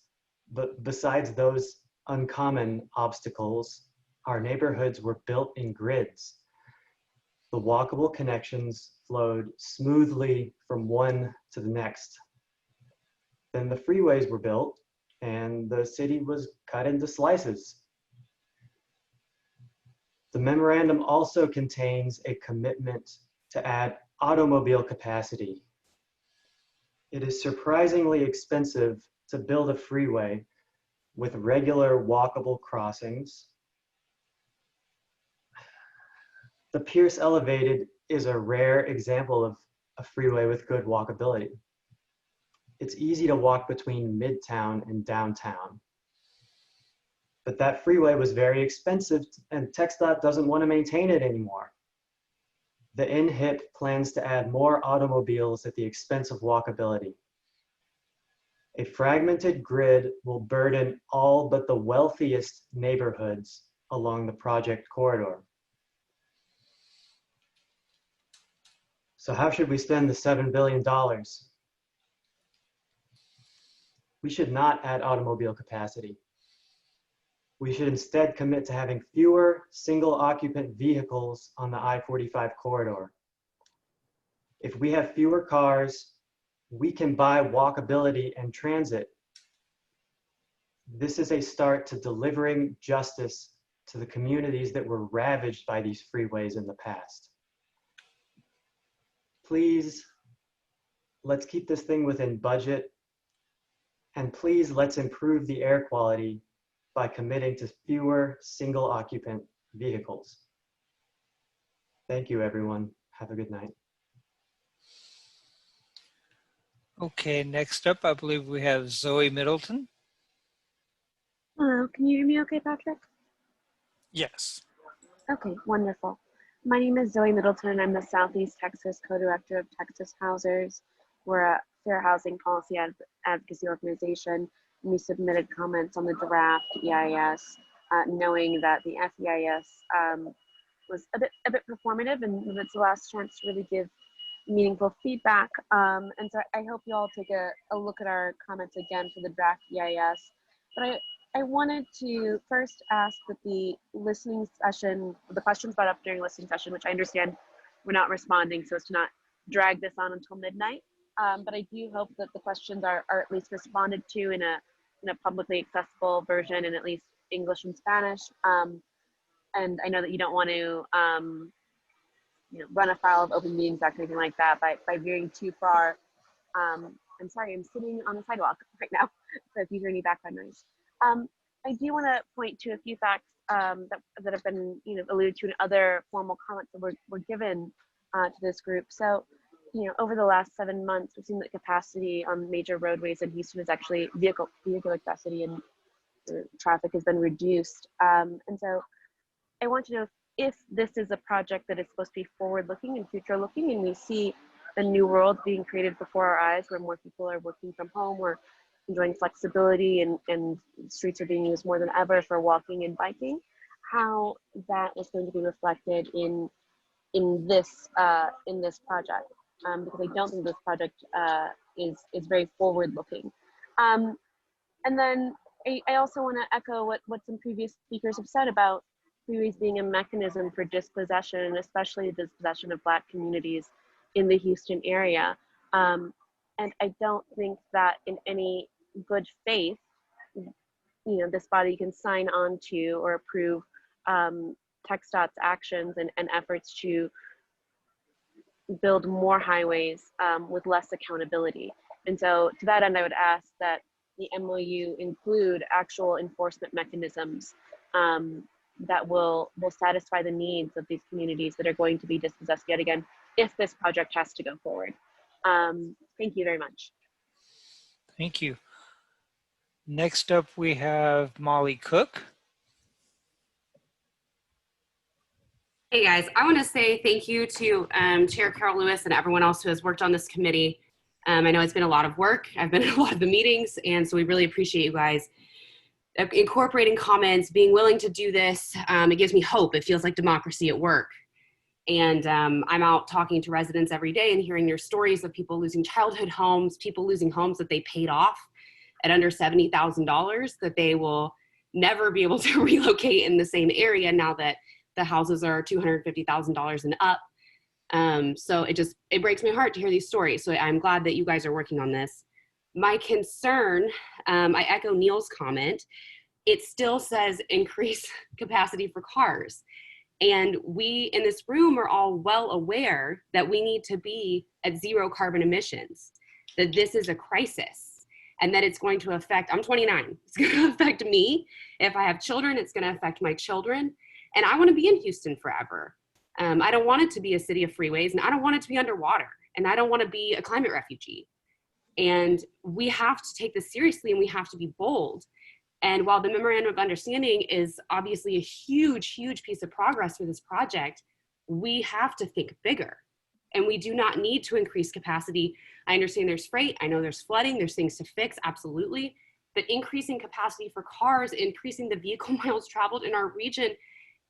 but besides those uncommon obstacles, our neighborhoods were built in grids. The walkable connections flowed smoothly from one to the next. Then the freeways were built and the city was cut into slices. The memorandum also contains a commitment to add automobile capacity. It is surprisingly expensive to build a freeway with regular walkable crossings. The Pierce Elevated is a rare example of a freeway with good walkability. It's easy to walk between Midtown and downtown. But that freeway was very expensive and TxDOT doesn't want to maintain it anymore. The NHIP plans to add more automobiles at the expense of walkability. A fragmented grid will burden all but the wealthiest neighborhoods along the project corridor. So how should we spend the $7 billion? We should not add automobile capacity. We should instead commit to having fewer single-occupant vehicles on the I-45 corridor. If we have fewer cars, we can buy walkability and transit. This is a start to delivering justice to the communities that were ravaged by these freeways in the past. Please, let's keep this thing within budget, and please let's improve the air quality by committing to fewer single-occupant vehicles. Thank you, everyone. Have a good night. Okay, next up, I believe we have Zoe Middleton. Hello, can you hear me okay, Patrick? Yes. Okay, wonderful. My name is Zoe Middleton, and I'm the Southeast Texas co-director of Texas Housers. We're a fair housing policy advocacy organization, and we submitted comments on the draft EIS, knowing that the FEIS was a bit performative, and it's the last chance to really give meaningful feedback. And so I hope you all take a look at our comments again for the draft EIS. But I wanted to first ask that the listening session, the questions brought up during listening session, which I understand we're not responding so as to not drag this on until midnight. But I do hope that the questions are at least responded to in a publicly accessible version in at least English and Spanish. And I know that you don't want to run afoul of open meetings act or anything like that by veering too far. I'm sorry, I'm sitting on the sidewalk right now, so if you hear any background noise. I do want to point to a few facts that have been alluded to in other formal comments that were given to this group. So, over the last 7 months, we've seen that capacity on major roadways in Houston is actually vehicle capacity and traffic has been reduced. And so I want to know if this is a project that is supposed to be forward-looking and future-looking, and we see a new world being created before our eyes where more people are working from home, we're enjoying flexibility, and streets are being used more than ever for walking and biking, how that is going to be reflected in this project, because I don't think this project is very forward-looking. And then I also want to echo what some previous speakers have said about freeways being a mechanism for dispossession, especially the dispossession of Black communities in the Houston area. And I don't think that in any good faith, this body can sign on to or approve TxDOT's actions and efforts to build more highways with less accountability. And so to that end, I would ask that the MOU include actual enforcement mechanisms that will satisfy the needs of these communities that are going to be dispossessed yet again if this project has to go forward. Thank you very much. Thank you. Next up, we have Molly Cook. Hey guys, I want to say thank you to Chair Carol Lewis and everyone else who has worked on this committee. I know it's been a lot of work. I've been in a lot of the meetings, and so we really appreciate you guys incorporating comments, being willing to do this. It gives me hope. It feels like democracy at work. And I'm out talking to residents every day and hearing their stories of people losing childhood homes, people losing homes that they paid off at under $70,000 that they will never be able to relocate in the same area now that the houses are $250,000 and up. So it breaks my heart to hear these stories. So I'm glad that you guys are working on this. My concern, I echo Neil's comment, it still says increase capacity for cars. And we in this room are all well aware that we need to be at zero carbon emissions, that this is a crisis and that it's going to affect, I'm 29, it's going to affect me. If I have children, it's going to affect my children. And I want to be in Houston forever. I don't want it to be a city of freeways, and I don't want it to be underwater, and I don't want to be a climate refugee. And we have to take this seriously, and we have to be bold. And while the Memorandum of Understanding is obviously a huge, huge piece of progress for this project, we have to think bigger. And we do not need to increase capacity. I understand there's freight, I know there's flooding, there's things to fix, absolutely. But increasing capacity for cars, increasing the vehicle miles traveled in our region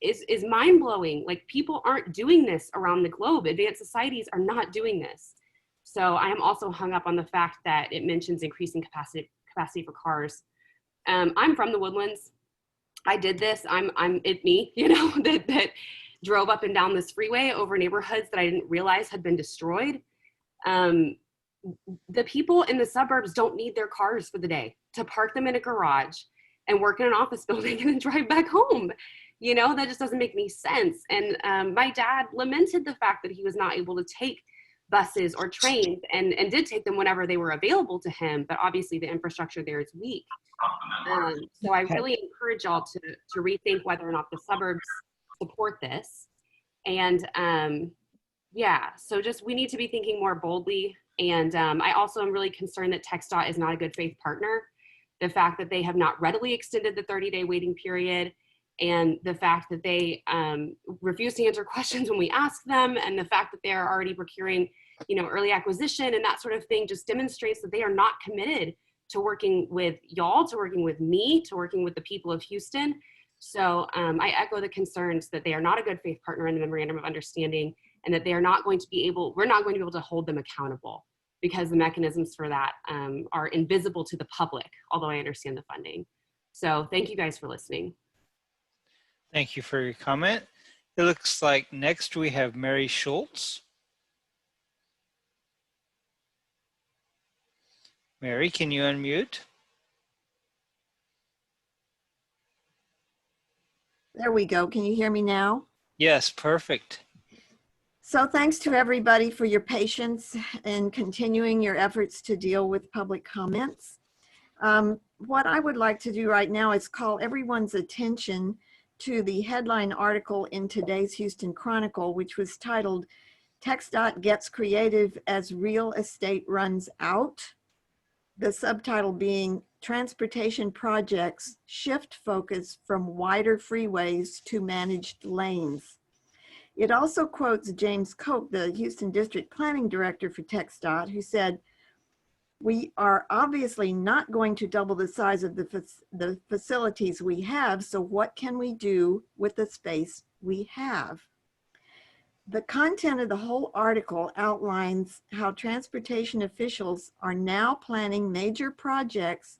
is mind-blowing. Like, people aren't doing this around the globe. Advanced societies are not doing this. So I am also hung up on the fact that it mentions increasing capacity for cars. I'm from the Woodlands. I did this. It's me, that drove up and down this freeway over neighborhoods that I didn't realize had been destroyed. The people in the suburbs don't need their cars for the day to park them in a garage and work in an office building and then drive back home. That just doesn't make any sense. And my dad lamented the fact that he was not able to take buses or trains and did take them whenever they were available to him, but obviously the infrastructure there is weak. So I really encourage y'all to rethink whether or not the suburbs support this. And yeah, so just we need to be thinking more boldly. And I also am really concerned that TxDOT is not a good faith partner. The fact that they have not readily extended the 30-day waiting period, and the fact that they refuse to answer questions when we ask them, and the fact that they are already procuring, early acquisition and that sort of thing, just demonstrates that they are not committed to working with y'all, to working with me, to working with the people of Houston. So I echo the concerns that they are not a good faith partner in the Memorandum of Understanding, and that they are not going to be able, we're not going to be able to hold them accountable because the mechanisms for that are invisible to the public, although I understand the funding. So thank you guys for listening. Thank you for your comment. It looks like next we have Mary Schultz. Mary, can you unmute? There we go. Can you hear me now? Yes, perfect. So thanks to everybody for your patience and continuing your efforts to deal with public comments. What I would like to do right now is call everyone's attention to the headline article in today's Houston Chronicle, which was titled, "TxDOT Gets Creative as Real Estate Runs Out." The subtitle being, "Transportation Projects Shift Focus from Wider Freeways to Managed Lanes." It also quotes James Koch, the Houston District Planning Director for TxDOT, who said, "We are obviously not going to double the size of the facilities we have, so what can we do with the space we have?" The content of the whole article outlines how transportation officials are now planning major projects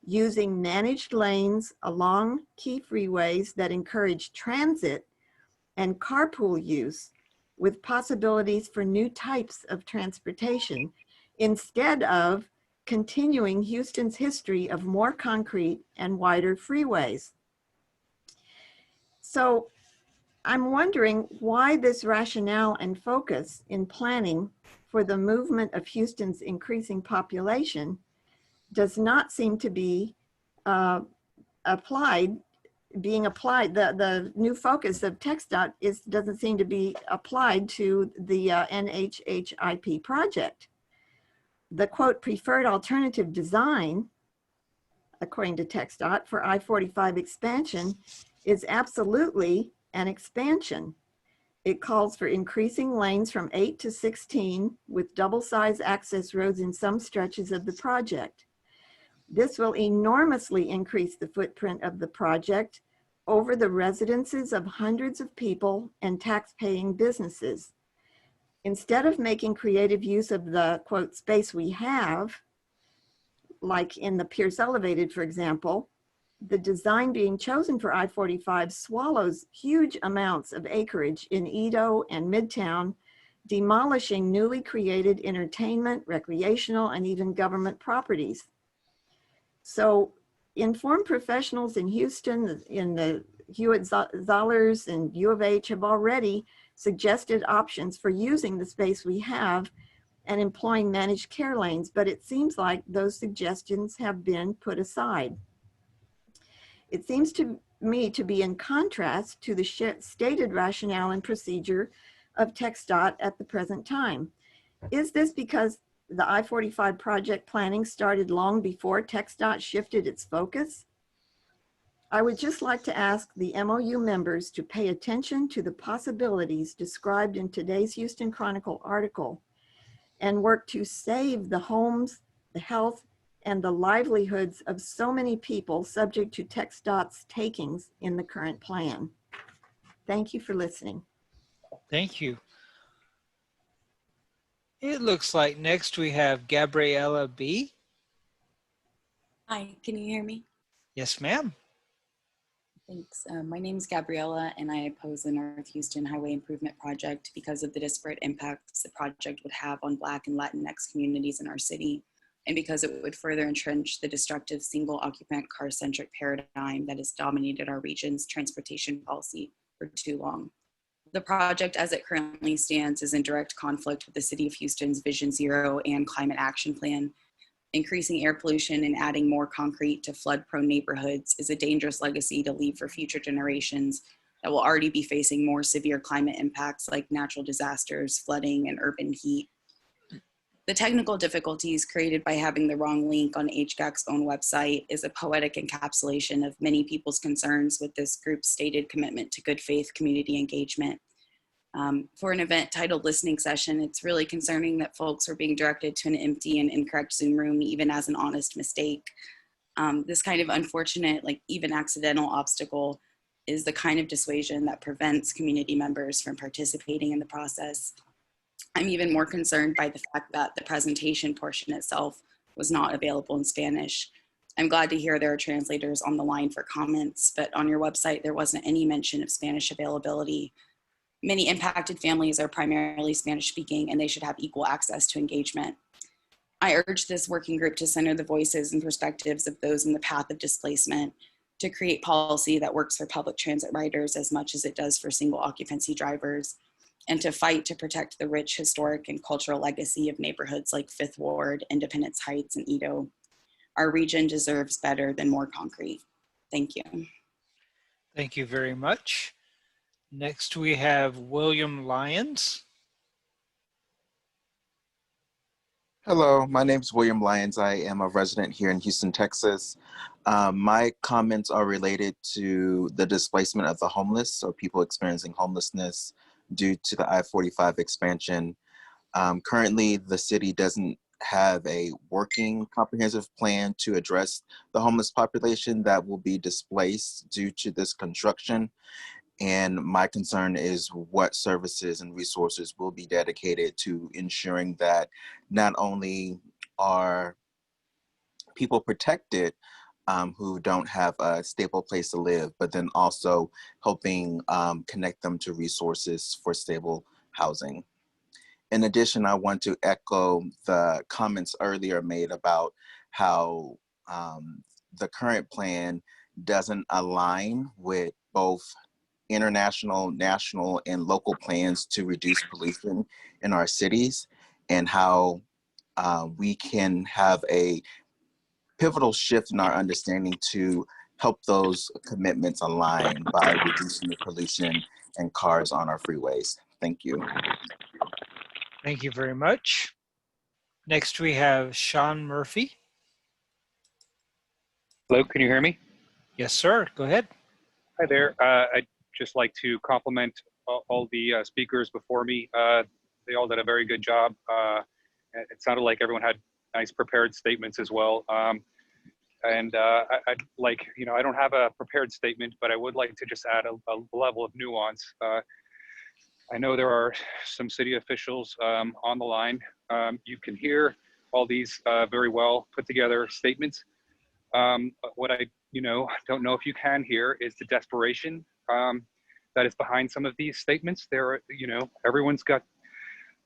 using managed lanes along key freeways that encourage transit and carpool use, with possibilities for new types of transportation, instead of continuing Houston's history of more concrete and wider freeways. So I'm wondering why this rationale and focus in planning for the movement of Houston's increasing population does not seem to be being applied. The new focus of TxDOT doesn't seem to be applied to the NHHIP project. The quote, "preferred alternative design," according to TxDOT, for I-45 expansion is absolutely an expansion. It calls for increasing lanes from 8 to 16 with double-size access roads in some stretches of the project. This will enormously increase the footprint of the project over the residences of hundreds of people and tax-paying businesses. Instead of making creative use of the, quote, "space we have," like in the Pierce Elevated, for example, the design being chosen for I-45 swallows huge amounts of acreage in Edo and Midtown, demolishing newly created entertainment, recreational, and even government properties. So informed professionals in Houston, in the Hewitt-Zollers and U of H, have already suggested options for using the space we have and employing managed care lanes, but it seems like those suggestions have been put aside. It seems to me to be in contrast to the stated rationale and procedure of TxDOT at the present time. Is this because the I-45 project planning started long before TxDOT shifted its focus? I would just like to ask the MOU members to pay attention to the possibilities described in today's Houston Chronicle article and work to save the homes, the health, and the livelihoods of so many people subject to TxDOT's takings in the current plan. Thank you for listening. Thank you. It looks like next we have Gabriella B. Hi, can you hear me? Yes, ma'am. Thanks. My name is Gabriella, and I oppose the North Houston Highway Improvement Project because of the disparate impacts the project would have on Black and Latinx communities in our city, and because it would further entrench the destructive single-occupant car-centric paradigm that has dominated our region's transportation policy for too long. The project as it currently stands is in direct conflict with the City of Houston's Vision Zero and Climate Action Plan. Increasing air pollution and adding more concrete to flood-prone neighborhoods is a dangerous legacy to leave for future generations that will already be facing more severe climate impacts like natural disasters, flooding, and urban heat. The technical difficulties created by having the wrong link on HGAC's own website is a poetic encapsulation of many people's concerns with this group's stated commitment to good faith community engagement. For an event titled Listening Session, it's really concerning that folks are being directed to an empty and incorrect Zoom room, even as an honest mistake. This kind of unfortunate, like even accidental obstacle is the kind of dissuasion that prevents community members from participating in the process. I'm even more concerned by the fact that the presentation portion itself was not available in Spanish. I'm glad to hear there are translators on the line for comments, but on your website, there wasn't any mention of Spanish availability. Many impacted families are primarily Spanish speaking, and they should have equal access to engagement. I urge this working group to center the voices and perspectives of those in the path of displacement, to create policy that works for public transit riders as much as it does for single occupancy drivers, and to fight to protect the rich historic and cultural legacy of neighborhoods like Fifth Ward, Independence Heights, and Edo. Our region deserves better than more concrete. Thank you. Thank you very much. Next, we have William Lyons. Hello, my name is William Lyons. I am a resident here in Houston, Texas. My comments are related to the displacement of the homeless, or people experiencing homelessness due to the I-45 expansion. Currently, the city doesn't have a working comprehensive plan to address the homeless population that will be displaced due to this construction. And my concern is what services and resources will be dedicated to ensuring that not only are people protected who don't have a stable place to live, but then also helping connect them to resources for stable housing. In addition, I want to echo the comments earlier made about how the current plan doesn't align with both international, national, and local plans to reduce pollution in our cities, and how we can have a pivotal shift in our understanding to help those commitments align by reducing the pollution and cars on our freeways. Thank you. Thank you very much. Next, we have Sean Murphy. Hello, can you hear me? Yes, sir. Go ahead. Hi there. I'd just like to compliment all the speakers before me. They all did a very good job. It sounded like everyone had nice prepared statements as well. I'd like, I don't have a prepared statement, but I would like to just add a level of nuance. I know there are some city officials on the line. You can hear all these very well put together statements. What I don't know if you can hear is the desperation that is behind some of these statements. Everyone's got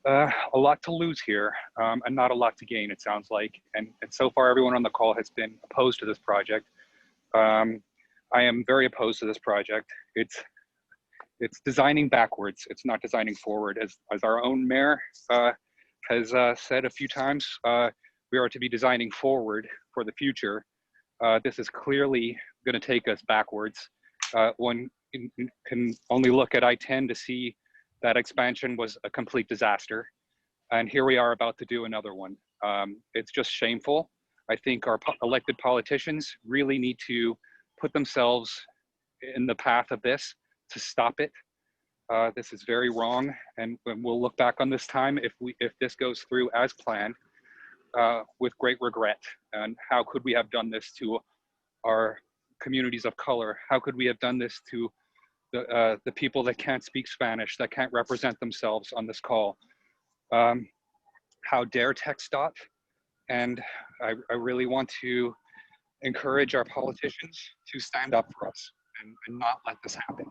a lot to lose here and not a lot to gain, it sounds like. And so far, everyone on the call has been opposed to this project. I am very opposed to this project. It's designing backwards. It's not designing forward. As our own mayor has said a few times, we are to be designing forward for the future. This is clearly going to take us backwards. One can only look at I-10 to see that expansion was a complete disaster. And here we are about to do another one. It's just shameful. I think our elected politicians really need to put themselves in the path of this to stop it. This is very wrong. And we'll look back on this time if this goes through as planned with great regret. And how could we have done this to our communities of color? How could we have done this to the people that can't speak Spanish, that can't represent themselves on this call? How dare TxDOT? And I really want to encourage our politicians to stand up for us and not let this happen.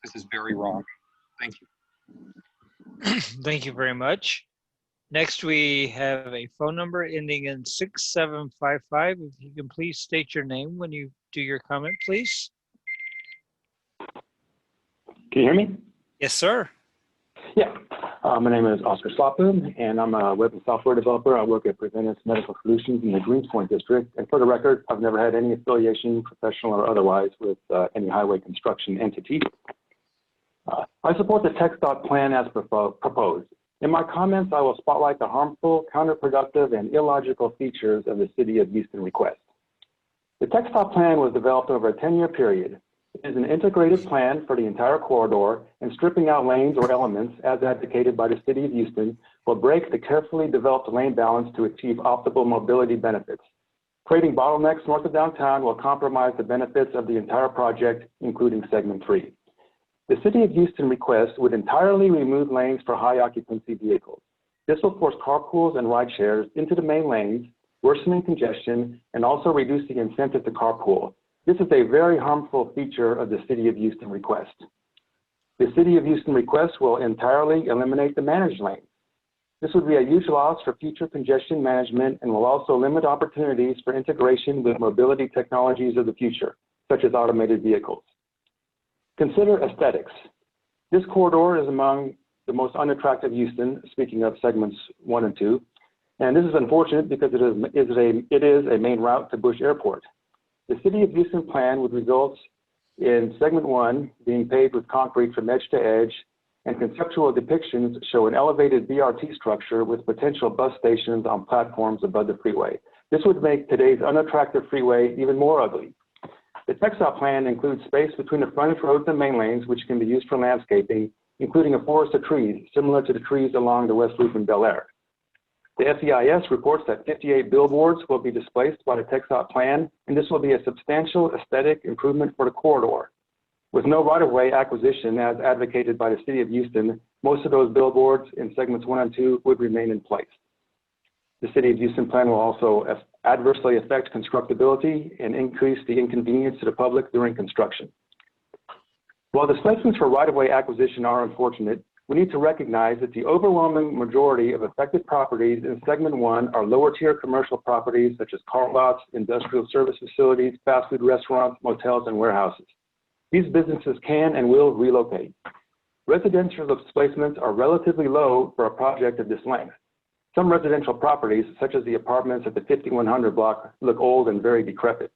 This is very wrong. Thank you. Thank you very much. Next, we have a phone number ending in 6755. If you can please state your name when you do your comment, please. Can you hear me? Yes, sir. Yeah. My name is Oscar Slapu, and I'm a web and software developer. I work at Preventive Medical Solutions in the Greenspoint District. And for the record, I've never had any affiliation, professional or otherwise, with any highway construction entity. I support the TxDOT plan as proposed. In my comments, I will spotlight the harmful, counterproductive, and illogical features of the City of Houston request. The TxDOT plan was developed over a 10-year period. It is an integrated plan for the entire corridor, and stripping out lanes or elements, as advocated by the City of Houston, will break the carefully developed lane balance to achieve optimal mobility benefits. Creating bottlenecks north of downtown will compromise the benefits of the entire project, including segment 3. The City of Houston request would entirely remove lanes for high occupancy vehicles. This will force carpools and ride shares into the main lanes, worsening congestion, and also reducing incentive to carpool. This is a very harmful feature of the City of Houston request. The City of Houston request will entirely eliminate the managed lanes. This would be a huge loss for future congestion management and will also limit opportunities for integration with mobility technologies of the future, such as automated vehicles. Consider aesthetics. This corridor is among the most unattractive Houston, speaking of segments 1 and 2. And this is unfortunate because it is a main route to Bush Airport. The City of Houston plan would result in segment 1 being paved with concrete from edge to edge, and conceptual depictions show an elevated BRT structure with potential bus stations on platforms above the freeway. This would make today's unattractive freeway even more ugly. The TxDOT plan includes space between the frontage roads and main lanes, which can be used for landscaping, including a forest of trees, similar to the trees along the West Loop in Bel Air. The FEIS reports that 58 billboards will be displaced by the TxDOT plan, and this will be a substantial aesthetic improvement for the corridor. With no right-of-way acquisition as advocated by the City of Houston, most of those billboards in segments 1 and 2 would remain in place. The City of Houston plan will also adversely affect constructability and increase the inconvenience to the public during construction. While displacements for right-of-way acquisition are unfortunate, we need to recognize that the overwhelming majority of affected properties in segment 1 are lower-tier commercial properties such as car lots, industrial service facilities, fast food restaurants, motels, and warehouses. These businesses can and will relocate. Residential displacements are relatively low for a project of this length. Some residential properties, such as the apartments at the 5100 block, look old and very decrepit.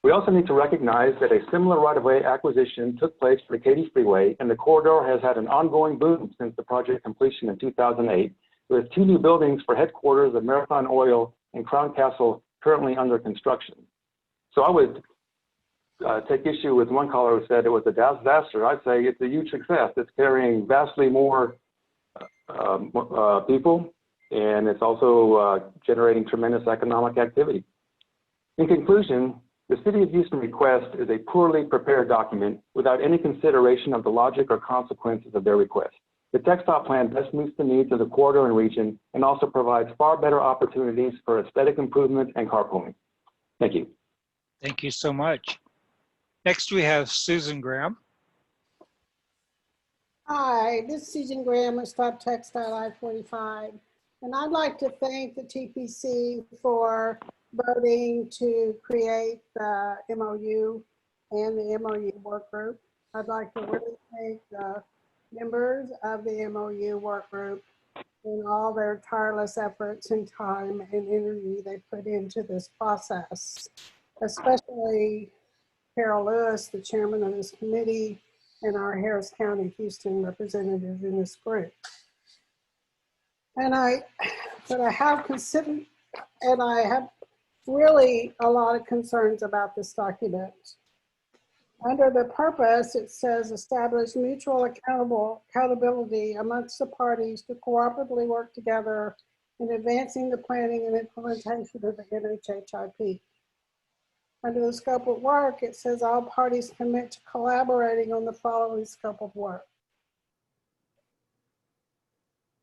We also need to recognize that a similar right-of-way acquisition took place for the Katy Freeway, and the corridor has had an ongoing boom since the project completion in 2008, with 2 new buildings for headquarters of Marathon Oil and Crown Castle currently under construction. So I would take issue with one caller who said it was a disaster. I'd say it's a huge success. It's carrying vastly more people, and it's also generating tremendous economic activity. In conclusion, the City of Houston request is a poorly prepared document without any consideration of the logic or consequences of their request. The TxDOT plan best meets the needs of the corridor and region and also provides far better opportunities for aesthetic improvement and carpooling. Thank you. Thank you so much. Next, we have Susan Graham. Hi, this is Susan Graham with Stop TxDOT I-45. And I'd like to thank the TPC for voting to create the MOU and the MOU work group. I'd like to really thank the members of the MOU work group and all their tireless efforts and time and energy they put into this process, especially Carol Lewis, the chairman of this committee, and our Harris County, Houston representatives in this group. And I have considered, and I have really a lot of concerns about this document. Under the purpose, it says establish mutual accountability amongst the parties to cooperatively work together in advancing the planning and implementation of the NHHIP. Under the scope of work, it says all parties commit to collaborating on the following scope of work.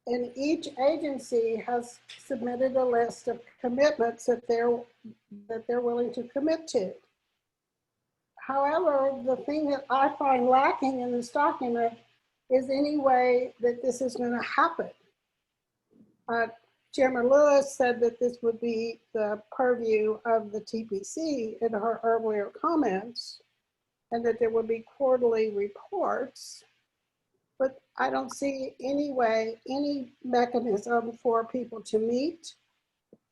And each agency has submitted a list of commitments that they're willing to commit to. However, the thing that I find lacking in this document is any way that this is going to happen. Chairman Lewis said that this would be the purview of the TPC in her earlier comments, and that there would be quarterly reports. But I don't see any way, any mechanism for people to meet,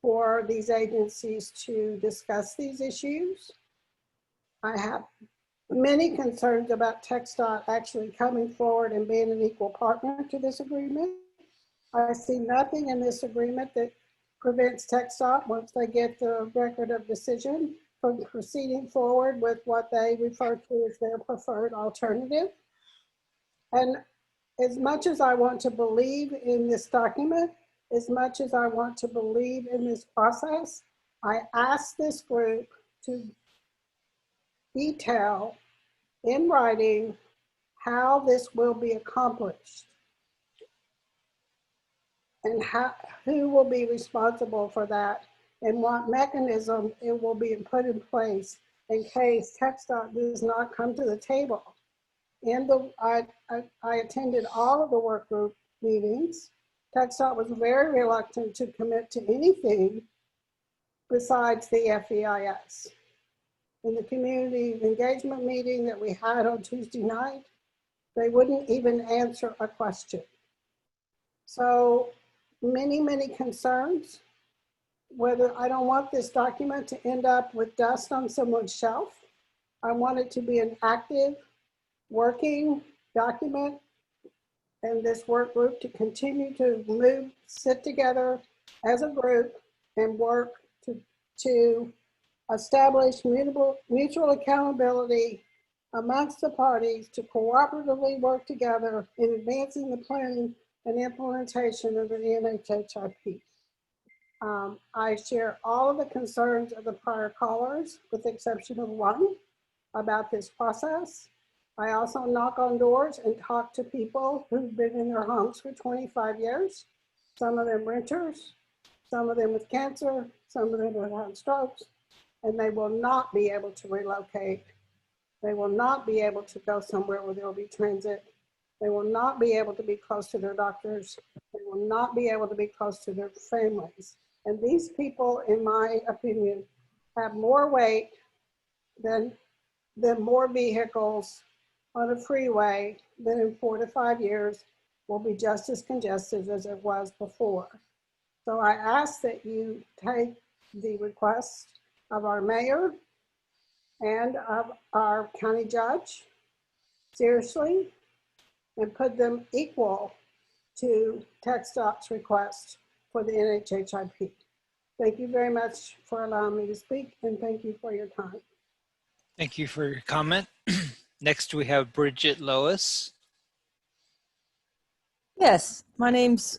for these agencies to discuss these issues. I have many concerns about TxDOT actually coming forward and being an equal partner to this agreement. I see nothing in this agreement that prevents TxDOT, once they get the record of decision, from proceeding forward with what they refer to as their preferred alternative. And as much as I want to believe in this document, as much as I want to believe in this process, I asked this group to detail in writing how this will be accomplished and who will be responsible for that and what mechanism it will be put in place in case TxDOT does not come to the table. I attended all of the work group meetings. TxDOT was very reluctant to commit to anything besides the FEIS. In the community engagement meeting that we had on Tuesday night, they wouldn't even answer a question. So many, many concerns. Whether I don't want this document to end up with dust on someone's shelf. I want it to be an active, working document, and this work group to continue to sit together as a group and work to establish mutual accountability amongst the parties to cooperatively work together in advancing the planning and implementation of the NHHIP. I share all of the concerns of the prior callers, with the exception of one, about this process. I also knock on doors and talk to people who've been in their homes for 25 years, some of them renters, some of them with cancer, some of them have had strokes, and they will not be able to relocate. They will not be able to go somewhere where there will be transit. They will not be able to be close to their doctors. They will not be able to be close to their families. And these people, in my opinion, have more weight than more vehicles on a freeway that in 4 to 5 years will be just as congested as it was before. So I ask that you take the request of our mayor and of our county judge seriously and put them equal to TxDOT's request for the NHHIP. Thank you very much for allowing me to speak, and thank you for your time. Thank you for your comment. Next, we have Bridget Lois. Yes, my name's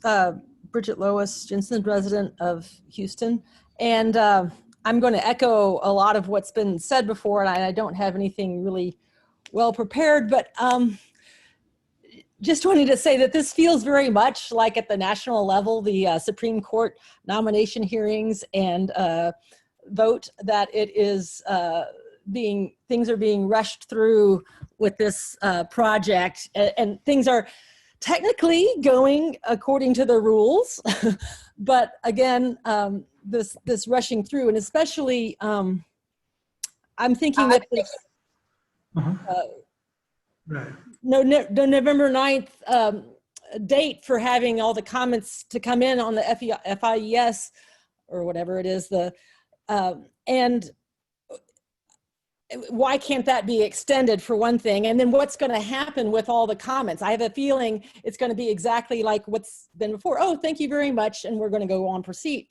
Bridget Lois, Jensen resident of Houston, and I'm going to echo a lot of what's been said before, and I don't have anything really well prepared, but just wanted to say that this feels very much like at the national level, the Supreme Court nomination hearings and vote, that it is things are being rushed through with this project, and things are technically going according to the rules, but again, this rushing through, and especially I'm thinking that this November 9th date for having all the comments to come in on the FIES or whatever it is, and why can't that be extended, for one thing? And then what's going to happen with all the comments? I have a feeling it's going to be exactly like what's been before. Oh, thank you very much, and we're going to go on proceed.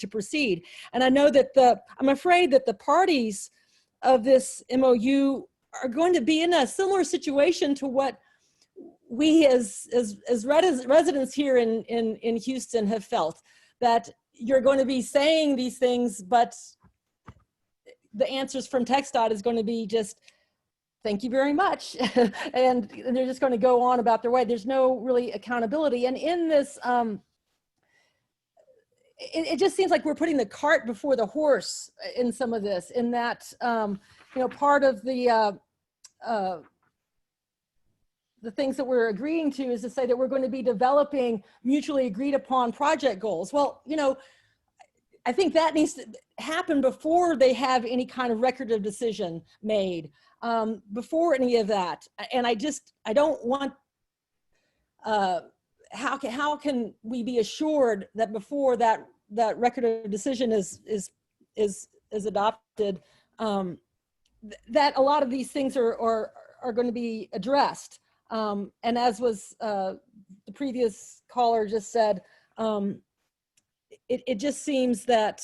And I know that I'm afraid that the parties of this MOU are going to be in a similar situation to what we as residents here in Houston have felt, that you're going to be saying these things, but the answers from TxDOT is going to be just, thank you very much. And they're just going to go on about their way. There's no really accountability. And in this, it just seems like we're putting the cart before the horse in some of this, in that, part of the things that we're agreeing to is to say that we're going to be developing mutually agreed upon project goals. Well, I think that needs to happen before they have any kind of record of decision made, before any of that. And I don't want, how can we be assured that before that record of decision is adopted, that a lot of these things are are going to be addressed. And as was the previous caller just said, it just seems that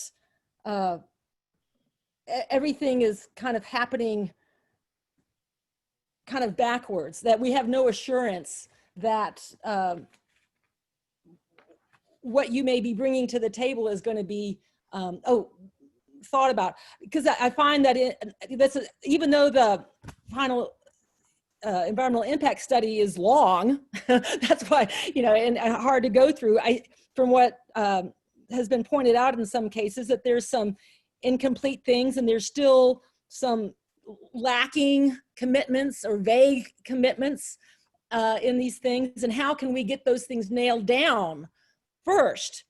everything is kind of happening kind of backwards, that we have no assurance that what you may be bringing to the table is going to be thought about. Because I find that even though the final environmental impact study is long, that's why, and hard to go through. From what has been pointed out in some cases, that there's some incomplete things and there's still some lacking commitments or vague commitments in these things. And how can we get those things nailed down first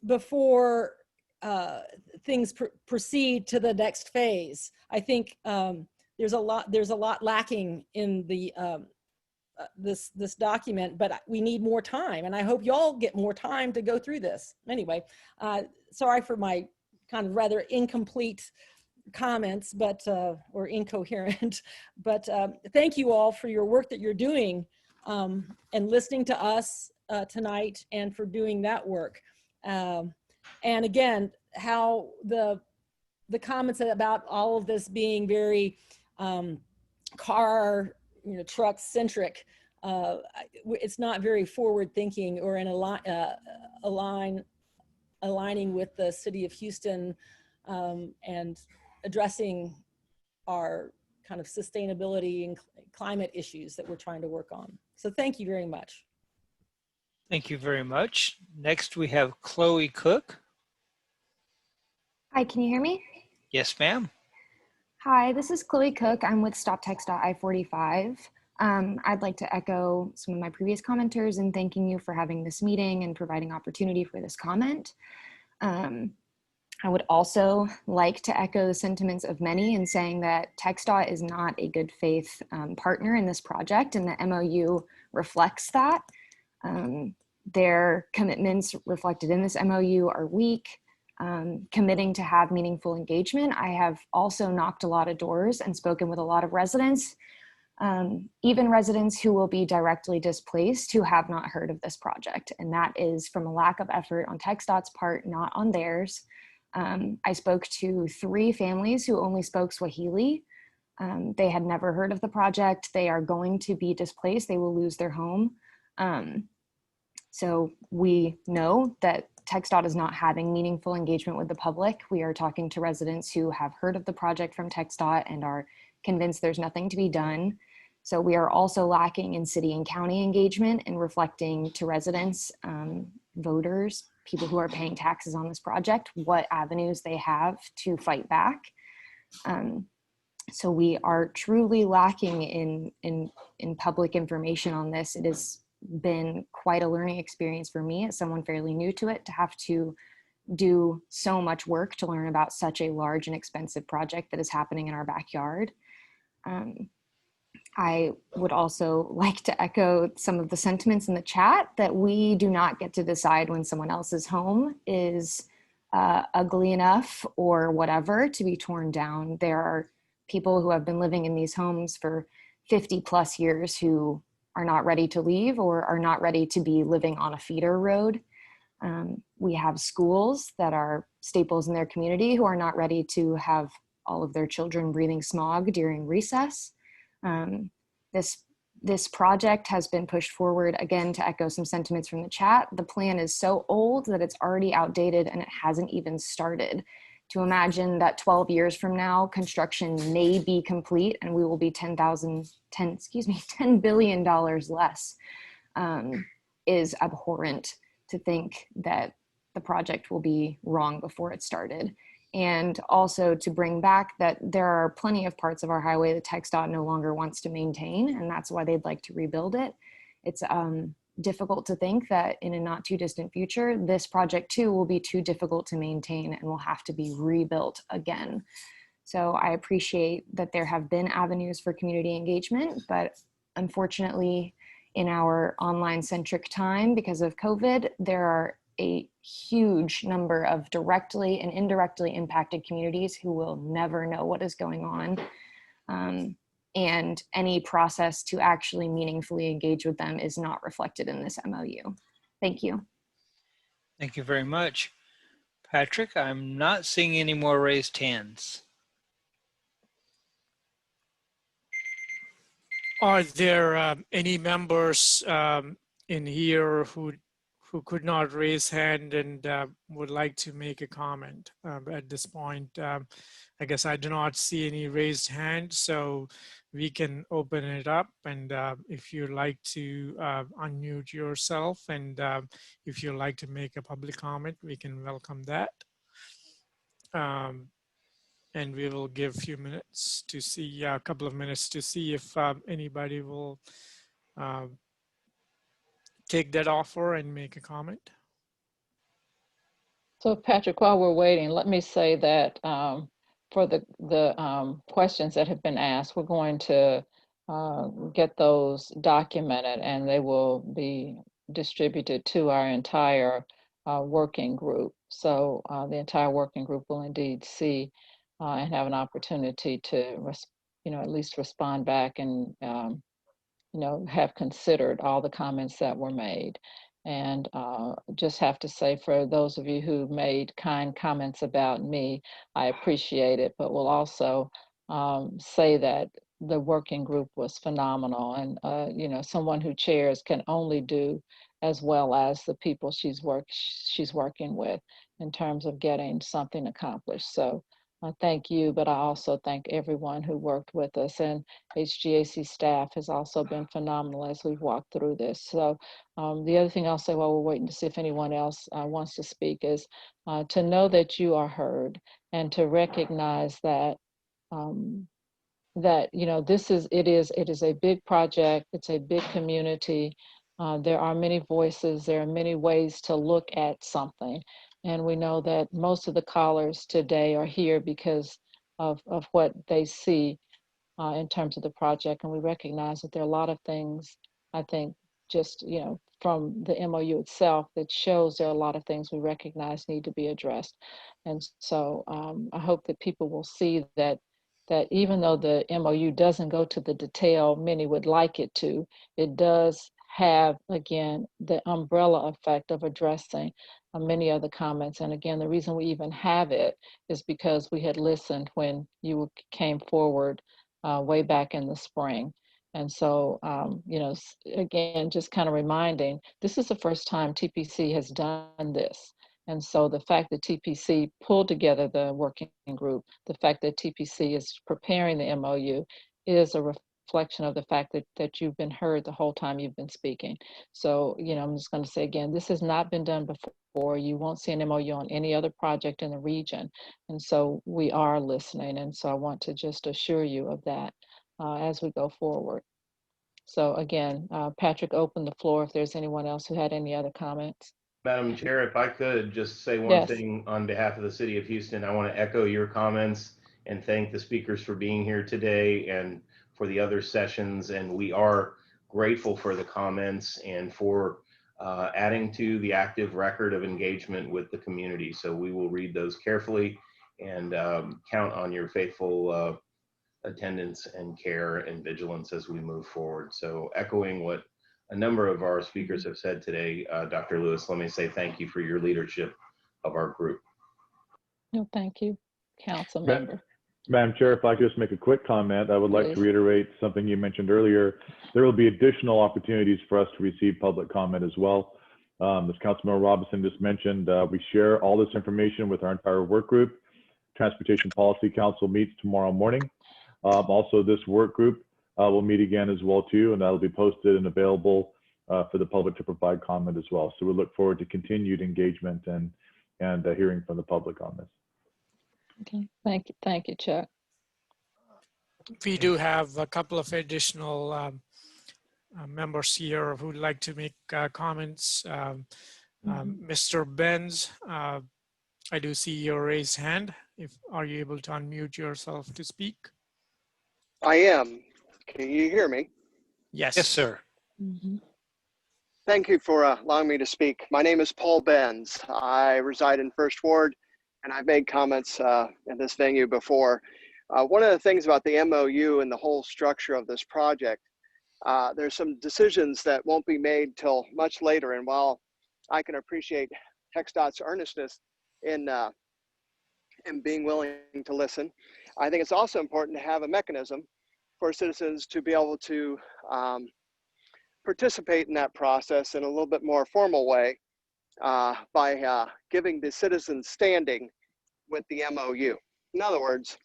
before things proceed to the next phase? I think there's a lot lacking in the this document, but we need more time, and I hope y'all get more time to go through this. Anyway, sorry for my kind of rather incomplete comments, but or incoherent, but thank you all for your work that you're doing and listening to us tonight, and for doing that work. And again, how the comments about all of this being very car, truck centric, it's not very forward thinking or in aligning with the city of Houston and addressing our kind of sustainability and climate issues that we're trying to work on. So thank you very much. Thank you very much. Next, we have Chloe Cook. Hi, can you hear me? Yes, ma'am. Hi, this is Chloe Cook. I'm with StopText.I-45. I'd like to echo some of my previous commenters in thanking you for having this meeting and providing opportunity for this comment. I would also like to echo the sentiments of many in saying that TxDOT is not a good faith partner in this project, and the MOU reflects that. Their commitments reflected in this MOU are weak. Committing to have meaningful engagement. I have also knocked a lot of doors and spoken with a lot of residents, even residents who will be directly displaced who have not heard of this project. And that is from a lack of effort on TxDOT's part, not on theirs. I spoke to 3 families who only spoke Swahili. They had never heard of the project. They are going to be displaced. They will lose their home. So we know that TxDOT is not having meaningful engagement with the public. We are talking to residents who have heard of the project from TxDOT and are convinced there's nothing to be done. So we are also lacking in city and county engagement and reflecting to residents, voters, people who are paying taxes on this project, what avenues they have to fight back. So we are truly lacking in public information on this. It has been quite a learning experience for me as someone fairly new to it, to have to do so much work to learn about such a large and expensive project that is happening in our backyard. I would also like to echo some of the sentiments in the chat that we do not get to decide when someone else's home is ugly enough or whatever to be torn down. There are people who have been living in these homes for 50+ years who are not ready to leave or are not ready to be living on a feeder road. We have schools that are staples in their community who are not ready to have all of their children breathing smog during recess. This project has been pushed forward, again, to echo some sentiments from the chat. The plan is so old that it's already outdated and it hasn't even started. To imagine that 12 years from now, construction may be complete and we will be $10 billion less is abhorrent. To think that the project will be wrong before it started. And also to bring back that there are plenty of parts of our highway that TxDOT no longer wants to maintain, and that's why they'd like to rebuild it. It's difficult to think that in a not too distant future, this project too will be too difficult to maintain and will have to be rebuilt again. So I appreciate that there have been avenues for community engagement, but unfortunately in our online centric time because of COVID, there are a huge number of directly and indirectly impacted communities who will never know what is going on. and any process to actually meaningfully engage with them is not reflected in this MOU. Thank you. Thank you very much. Patrick, I'm not seeing any more raised hands. Are there any members in here who could not raise hand and would like to make a comment at this point? I guess I do not see any raised hands, so we can open it up. And if you'd like to unmute yourself, and if you'd like to make a public comment, we can welcome that. And we will give a few minutes to see, a couple of minutes to see if anybody will take that offer and make a comment. So Patrick, while we're waiting, let me say that for the questions that have been asked, we're going to get those documented, and they will be distributed to our entire working group. So the entire working group will indeed see and have an opportunity to, at least respond back and, have considered all the comments that were made. And just have to say, for those of you who made kind comments about me, I appreciate it, but will also say that the working group was phenomenal. And, someone who chairs can only do as well as the people she's working with in terms of getting something accomplished. So thank you, but I also thank everyone who worked with us, and HGAC staff has also been phenomenal as we've walked through this. So the other thing I'll say while we're waiting to see if anyone else wants to speak is to know that you are heard, and to recognize that it is a big project, it's a big community. There are many voices, there are many ways to look at something. And we know that most of the callers today are here because of what they see in terms of the project. And we recognize that there are a lot of things, I think, just, from the MOU itself that shows there are a lot of things we recognize need to be addressed. And so I hope that people will see that even though the MOU doesn't go to the detail many would like it to, it does have, again, the umbrella effect of addressing many of the comments. And again, the reason we even have it is because we had listened when you came forward way back in the spring. And so, again, just kind of reminding, this is the first time TPC has done this. And so the fact that TPC pulled together the working group, the fact that TPC is preparing the MOU is a reflection of the fact that you've been heard the whole time you've been speaking. So, I'm just going to say again, this has not been done before. You won't see an MOU on any other project in the region. And so we are listening. And so I want to just assure you of that as we go forward. So again, Patrick, open the floor if there's anyone else who had any other comments. Madam Chair, if I could just say one Yes. thing on behalf of the City of Houston, I want to echo your comments and thank the speakers for being here today and for the other sessions. And we are grateful for the comments and for adding to the active record of engagement with the community. So we will read those carefully and count on your faithful attendance and care and vigilance as we move forward. So echoing what a number of our speakers have said today, Dr. Lewis, let me say thank you for your leadership of our group. No, thank you, Council Member. Madam Chair, if I could just make a quick comment, I would like Please. to reiterate something you mentioned earlier. There will be additional opportunities for us to receive public comment as well. As Councilmember Robinson just mentioned, we share all this information with our entire work group. Transportation Policy Council meets tomorrow morning. Also, this work group will meet again as well too, and that'll be posted and available for the public to provide comment as well. So we look forward to continued engagement and hearing from the public on this. Okay, thank you, Chuck. We do have a couple of additional members here who'd like to make comments. Mr. Benz, I do see your raised hand. Are you able to unmute yourself to speak? I am. Can you hear me? Yes. Yes, sir. Mm-hmm. Thank you for allowing me to speak. My name is Paul Benz. I reside in First Ward, and I've made comments in this venue before. One of the things about the MOU and the whole structure of this project, there's some decisions that won't be made till much later. And while I can appreciate TxDOT's earnestness in being willing to listen, I think it's also important to have a mechanism for citizens to be able to participate in that process in a little bit more formal way by giving the citizens standing with the MOU. In other words,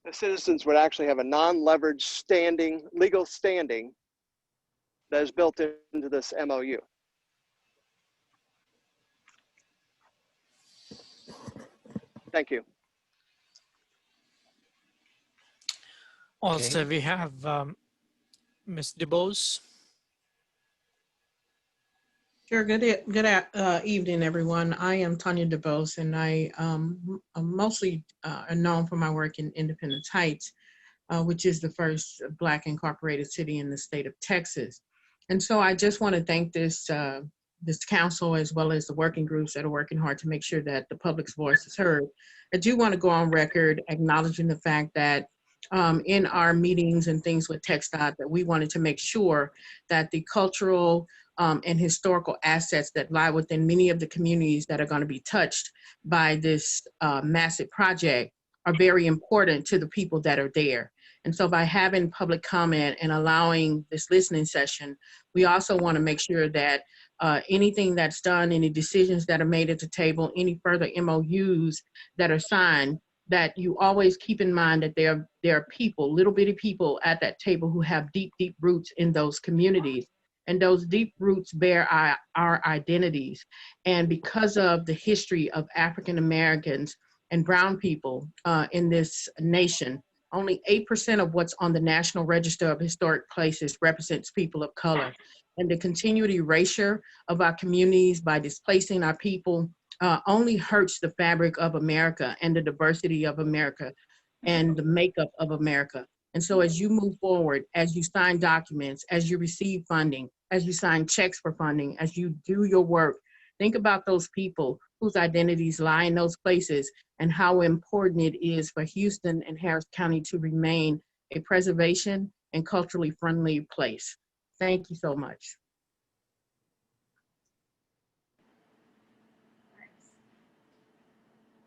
the citizens would actually have a non-leveraged standing, legal standing that is built into this MOU. Thank you. Also, we have Ms. Devos. Sure. Good evening, everyone. I am Tanya Devos, and I'm mostly known for my work in Independence Heights, which is the first Black incorporated city in the state of Texas. And so I just want to thank this council, as well as the working groups that are working hard to make sure that the public's voice is heard. I do want to go on record acknowledging the fact that in our meetings and things with TxDOT, that we wanted to make sure that the cultural and historical assets that lie within many of the communities that are going to be touched by this massive project are very important to the people that are there. And so by having public comment and allowing this listening session, we also want to make sure that anything that's done, any decisions that are made at the table, any further MOUs that are signed, that you always keep in mind that there are people, little bitty people at that table who have deep, deep roots in those communities. And those deep roots bear our identities. And because of the history of African Americans and brown people in this nation, only 8% of what's on the National Register of Historic Places represents people of color. And the continued erasure of our communities by displacing our people only hurts the fabric of America and the diversity of America and the makeup of America. And so as you move forward, as you sign documents, as you receive funding, as you sign checks for funding, as you do your work, think about those people whose identities lie in those places and how important it is for Houston and Harris County to remain a preservation and culturally friendly place. Thank you so much.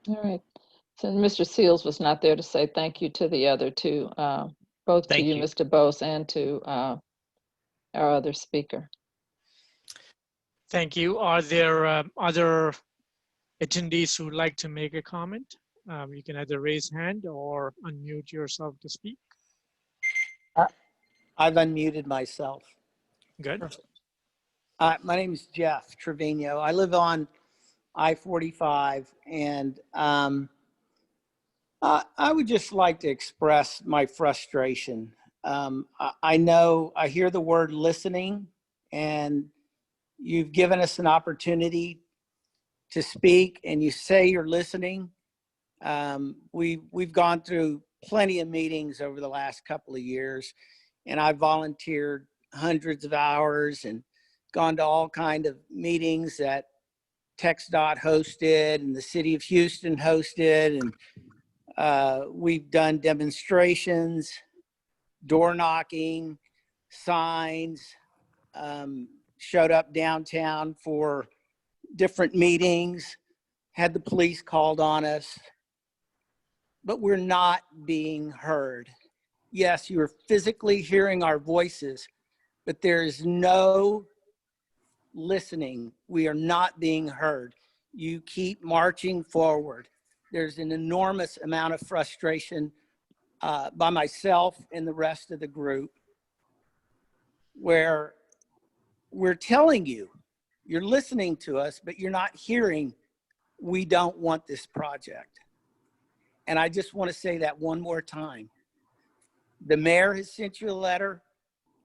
All right. So Mr. Seals was not there to say thank you to the other two, both to you, Mr. Bose, and to our other speaker. Thank you. Are there other attendees who would like to make a comment? You can either raise hand or unmute yourself to speak. I've unmuted myself. Good. My name is Jeff Trevino. I live on I-45, and I would just like to express my frustration. I hear the word listening, and you've given us an opportunity to speak, and you say you're listening. We've gone through plenty of meetings over the last couple of years, and I've volunteered hundreds of hours and gone to all kinds of meetings that TxDOT hosted and the city of Houston hosted, and we've done demonstrations, door knocking, signs, showed up downtown for different meetings, had the police called on us, but we're not being heard. Yes, you're physically hearing our voices, but there is no listening. We are not being heard. You keep marching forward. There's an enormous amount of frustration by myself and the rest of the group, where we're telling you, you're listening to us, but you're not hearing, we don't want this project. And I just want to say that one more time. The mayor has sent you a letter.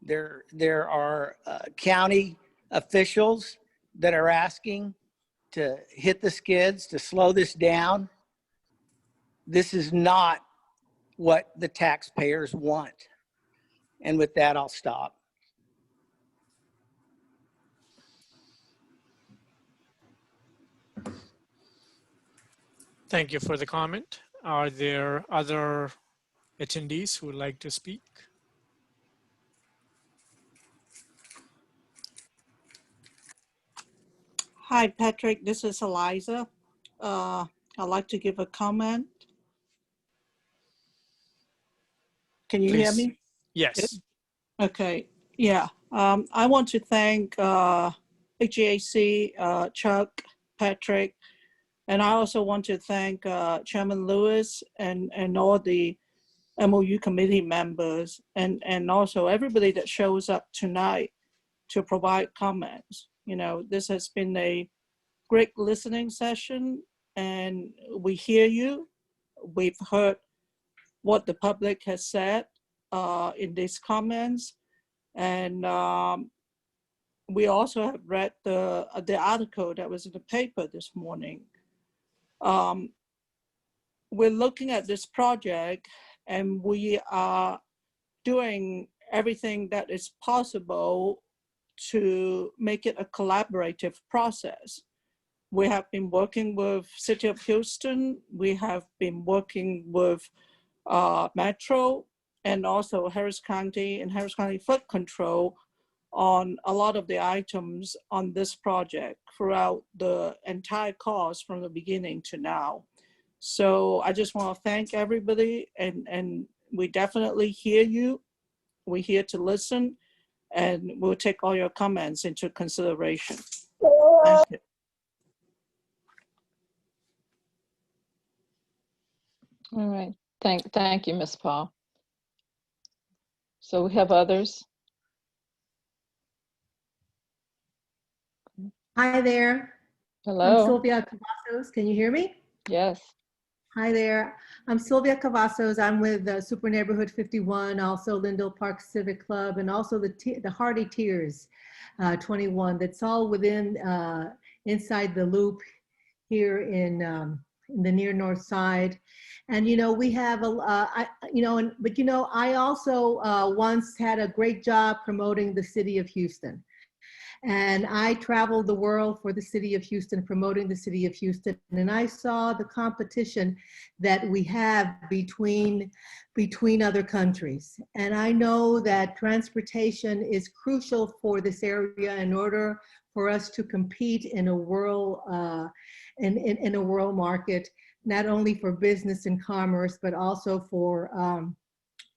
There are county officials that are asking to hit the skids, to slow this down. This is not what the taxpayers want. And with that, I'll stop. Thank you for the comment. Are there other attendees who would like to speak? Hi, Patrick. This is Eliza. I'd like to give a comment. Can you hear Please. me? Yes. Okay. Yeah. I want to thank HGAC, Chuck, Patrick, and I also want to thank Chairman Lewis and all the MOU committee members and also everybody that shows up tonight to provide comments. You know, this has been a great listening session, and we hear you. We've heard what the public has said in these comments, and we also have read the article that was in the paper this morning. We're looking at this project, and we are doing everything that is possible to make it a collaborative process. We have been working with City of Houston. We have been working with Metro and also Harris County and Harris County Flood Control on a lot of the items on this project throughout the entire course from the beginning to now. So I just want to thank everybody, and we definitely hear you. We're here to listen, and we'll take all your comments into consideration. Thank you. All right. Thank you, Ms. Paul. So we have others. Hi there. Hello. I'm Sylvia Cavazos. Can you hear me? Yes. Hi there. I'm Sylvia Cavazos. I'm with Super Neighborhood 51, also Lindell Park Civic Club, and also the Hardy Tears 21. That's all within inside the loop here in the near north side. And you know, we have I also once had a great job promoting the city of Houston. And I traveled the world for the city of Houston, promoting the city of Houston. And I saw the competition that we have between other countries. And I know that transportation is crucial for this area in order for us to compete in a world, in a world market, not only for business and commerce, but also for,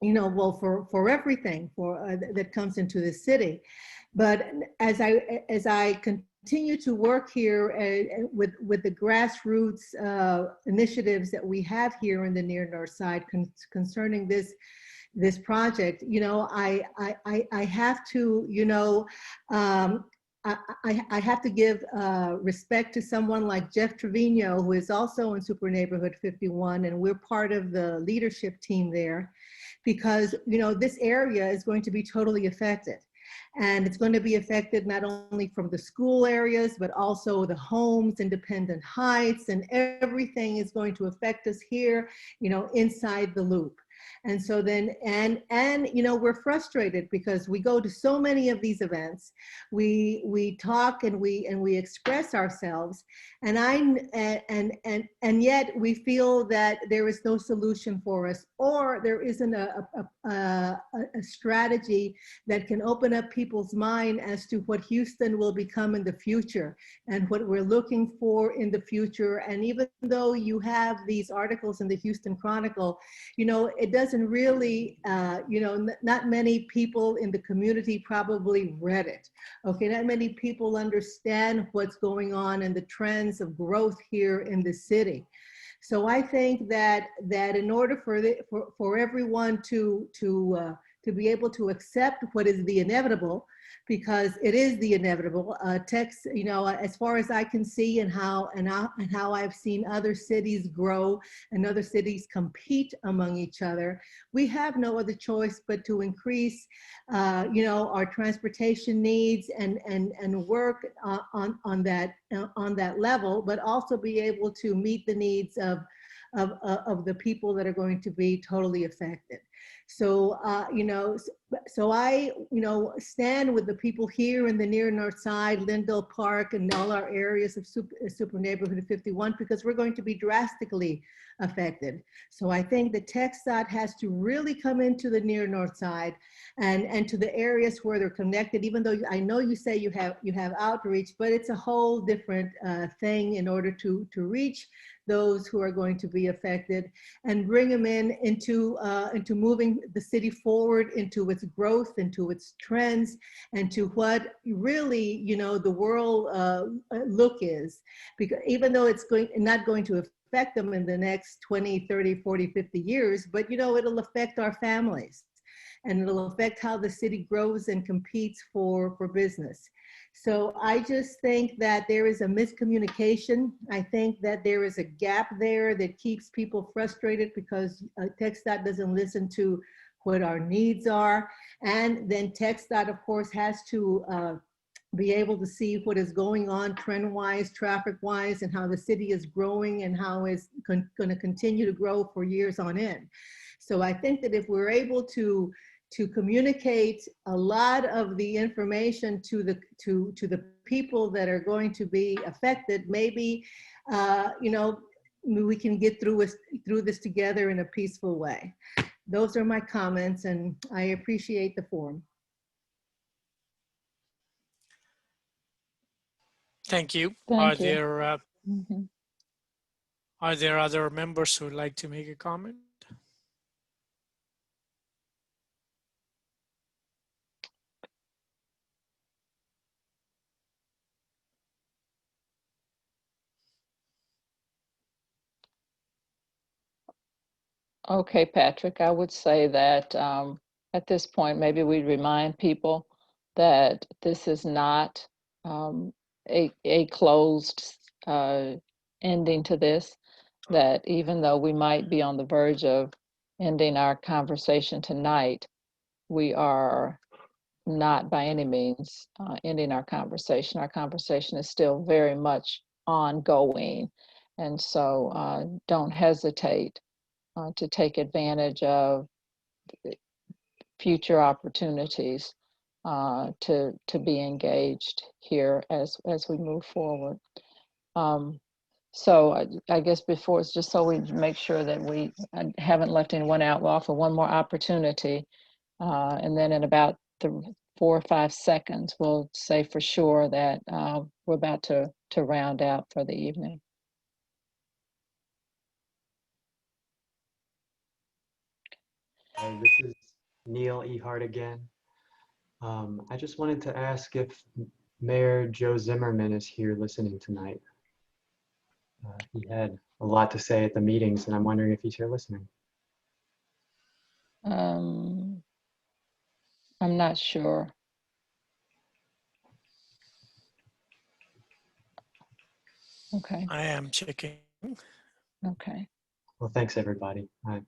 for everything that comes into the city. But as I continue to work here with the grassroots initiatives that we have here in the near north side concerning this project, you know, I have to, you know, I have to give respect to someone like Jeff Trevino, who is also in Super Neighborhood 51, and we're part of the leadership team there, because, you know, this area is going to be totally affected. And it's going to be affected not only from the school areas, but also the homes, Independent Heights, and everything is going to affect us here, you know, inside the loop. And so then, and you know, we're frustrated because we go to so many of these events, we talk and we express ourselves, and yet we feel that there is no solution for us, or there isn't a strategy that can open up people's mind as to what Houston will become in the future and what we're looking for in the future. And even though you have these articles in the Houston Chronicle, you know, it doesn't really, you know, not many people in the community probably read it. Okay, not many people understand what's going on and the trends of growth here in the city. So I think that in order for everyone to be able to accept what is the inevitable, because it is the inevitable, text, you know, as far as I can see, and how I've seen other cities grow and other cities compete among each other, we have no other choice but to increase, you know, our transportation needs and work on that level, but also be able to meet the needs of the people that are going to be totally affected. So, so I, stand with the people here in the near north side, Lindell Park, and all our areas of super neighborhood 51, because we're going to be drastically affected. So I think the TxDOT has to really come into the near north side and to the areas where they're connected, even though I know you say you have outreach, but it's a whole different thing in order to reach those who are going to be affected and bring them into moving the city forward into its growth, into its trends, and to what really, the world look is. Because even though it's not going to affect them in the next 20, 30, 40, 50 years, but it'll affect our families, and it'll affect how the city grows and competes for business. So I just think that there is a miscommunication. I think that there is a gap there that keeps people frustrated because TxDOT doesn't listen to what our needs are. And then TxDOT, of course, has to be able to see what is going on trend-wise, traffic-wise, and how the city is growing and how it's going to continue to grow for years on end. So I think that if we're able to communicate a lot of the information to the people that are going to be affected, maybe we can get through this together in a peaceful way. Those are my comments, and I appreciate the forum. Thank you. Thank you. Are there other members who would like to make a comment? Okay, Patrick, I would say that at this point, maybe we remind people that this is not a closed ending to this, that even though we might be on the verge of ending our conversation tonight, we are not by any means ending our conversation. Our conversation is still very much ongoing. And so don't hesitate to take advantage of future opportunities to be engaged here as we move forward. So I guess before, it's just so we make sure that we haven't left anyone out, we'll offer one more opportunity. And then in about 4 or 5 seconds, we'll say for sure that we're about to round out for the evening. This is Neil Ehart again. I just wanted to ask if Mayor Joe Zimmerman is here listening tonight. He had a lot to say at the meetings, and I'm wondering if he's here listening. I'm not sure. Okay. I am checking. Okay. Well, thanks everybody. I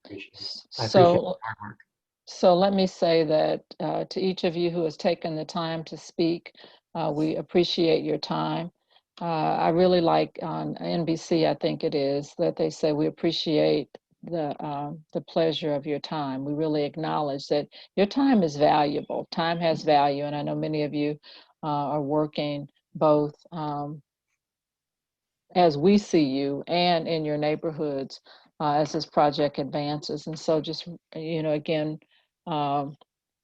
appreciate it. I appreciate the hard work. So let me say that to each of you who has taken the time to speak, we appreciate your time. I really like on NBC, I think it is, that they say we appreciate the pleasure of your time. We really acknowledge that your time is valuable. Time has value, and I know many of you are working both as we see you and in your neighborhoods as this project advances. And so just, again,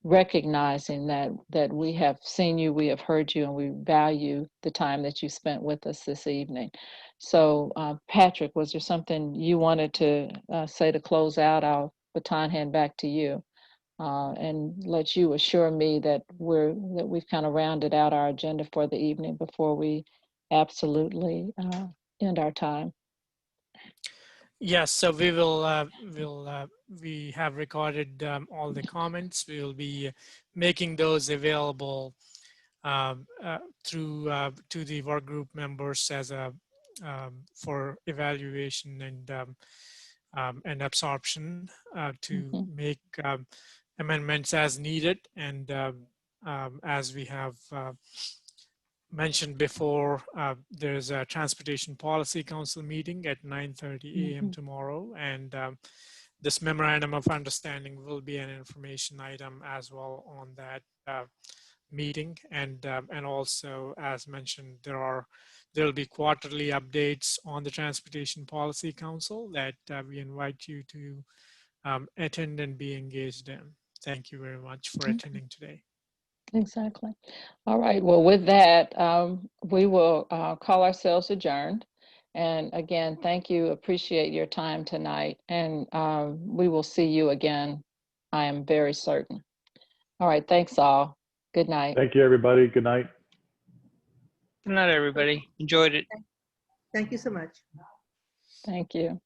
recognizing that we have seen you, we have heard you, and we value the time that you spent with us this evening. So Patrick, was there something you wanted to say to close out? I'll baton hand back to you and let you assure me that we've kind of rounded out our agenda for the evening before we absolutely end our time. Yes, so we have recorded all the comments. We will be making those available through to the work group members as a for evaluation and absorption to make amendments as needed. And as we have mentioned before, there's a Transportation Policy Council meeting at 9:30 a.m. tomorrow, and this memorandum of understanding will be an information item as well on that meeting. And also, as mentioned, there'll be quarterly updates on the Transportation Policy Council that we invite you to attend and be engaged in. Thank you very much for attending today. Exactly. All right. Well, with that, we will call ourselves adjourned. And again, thank you. Appreciate your time tonight. And we will see you again, I am very certain. All right. Thanks all. Good night. Thank you, everybody. Good night. Good night, everybody. Enjoyed it. Thank you so much. Thank you.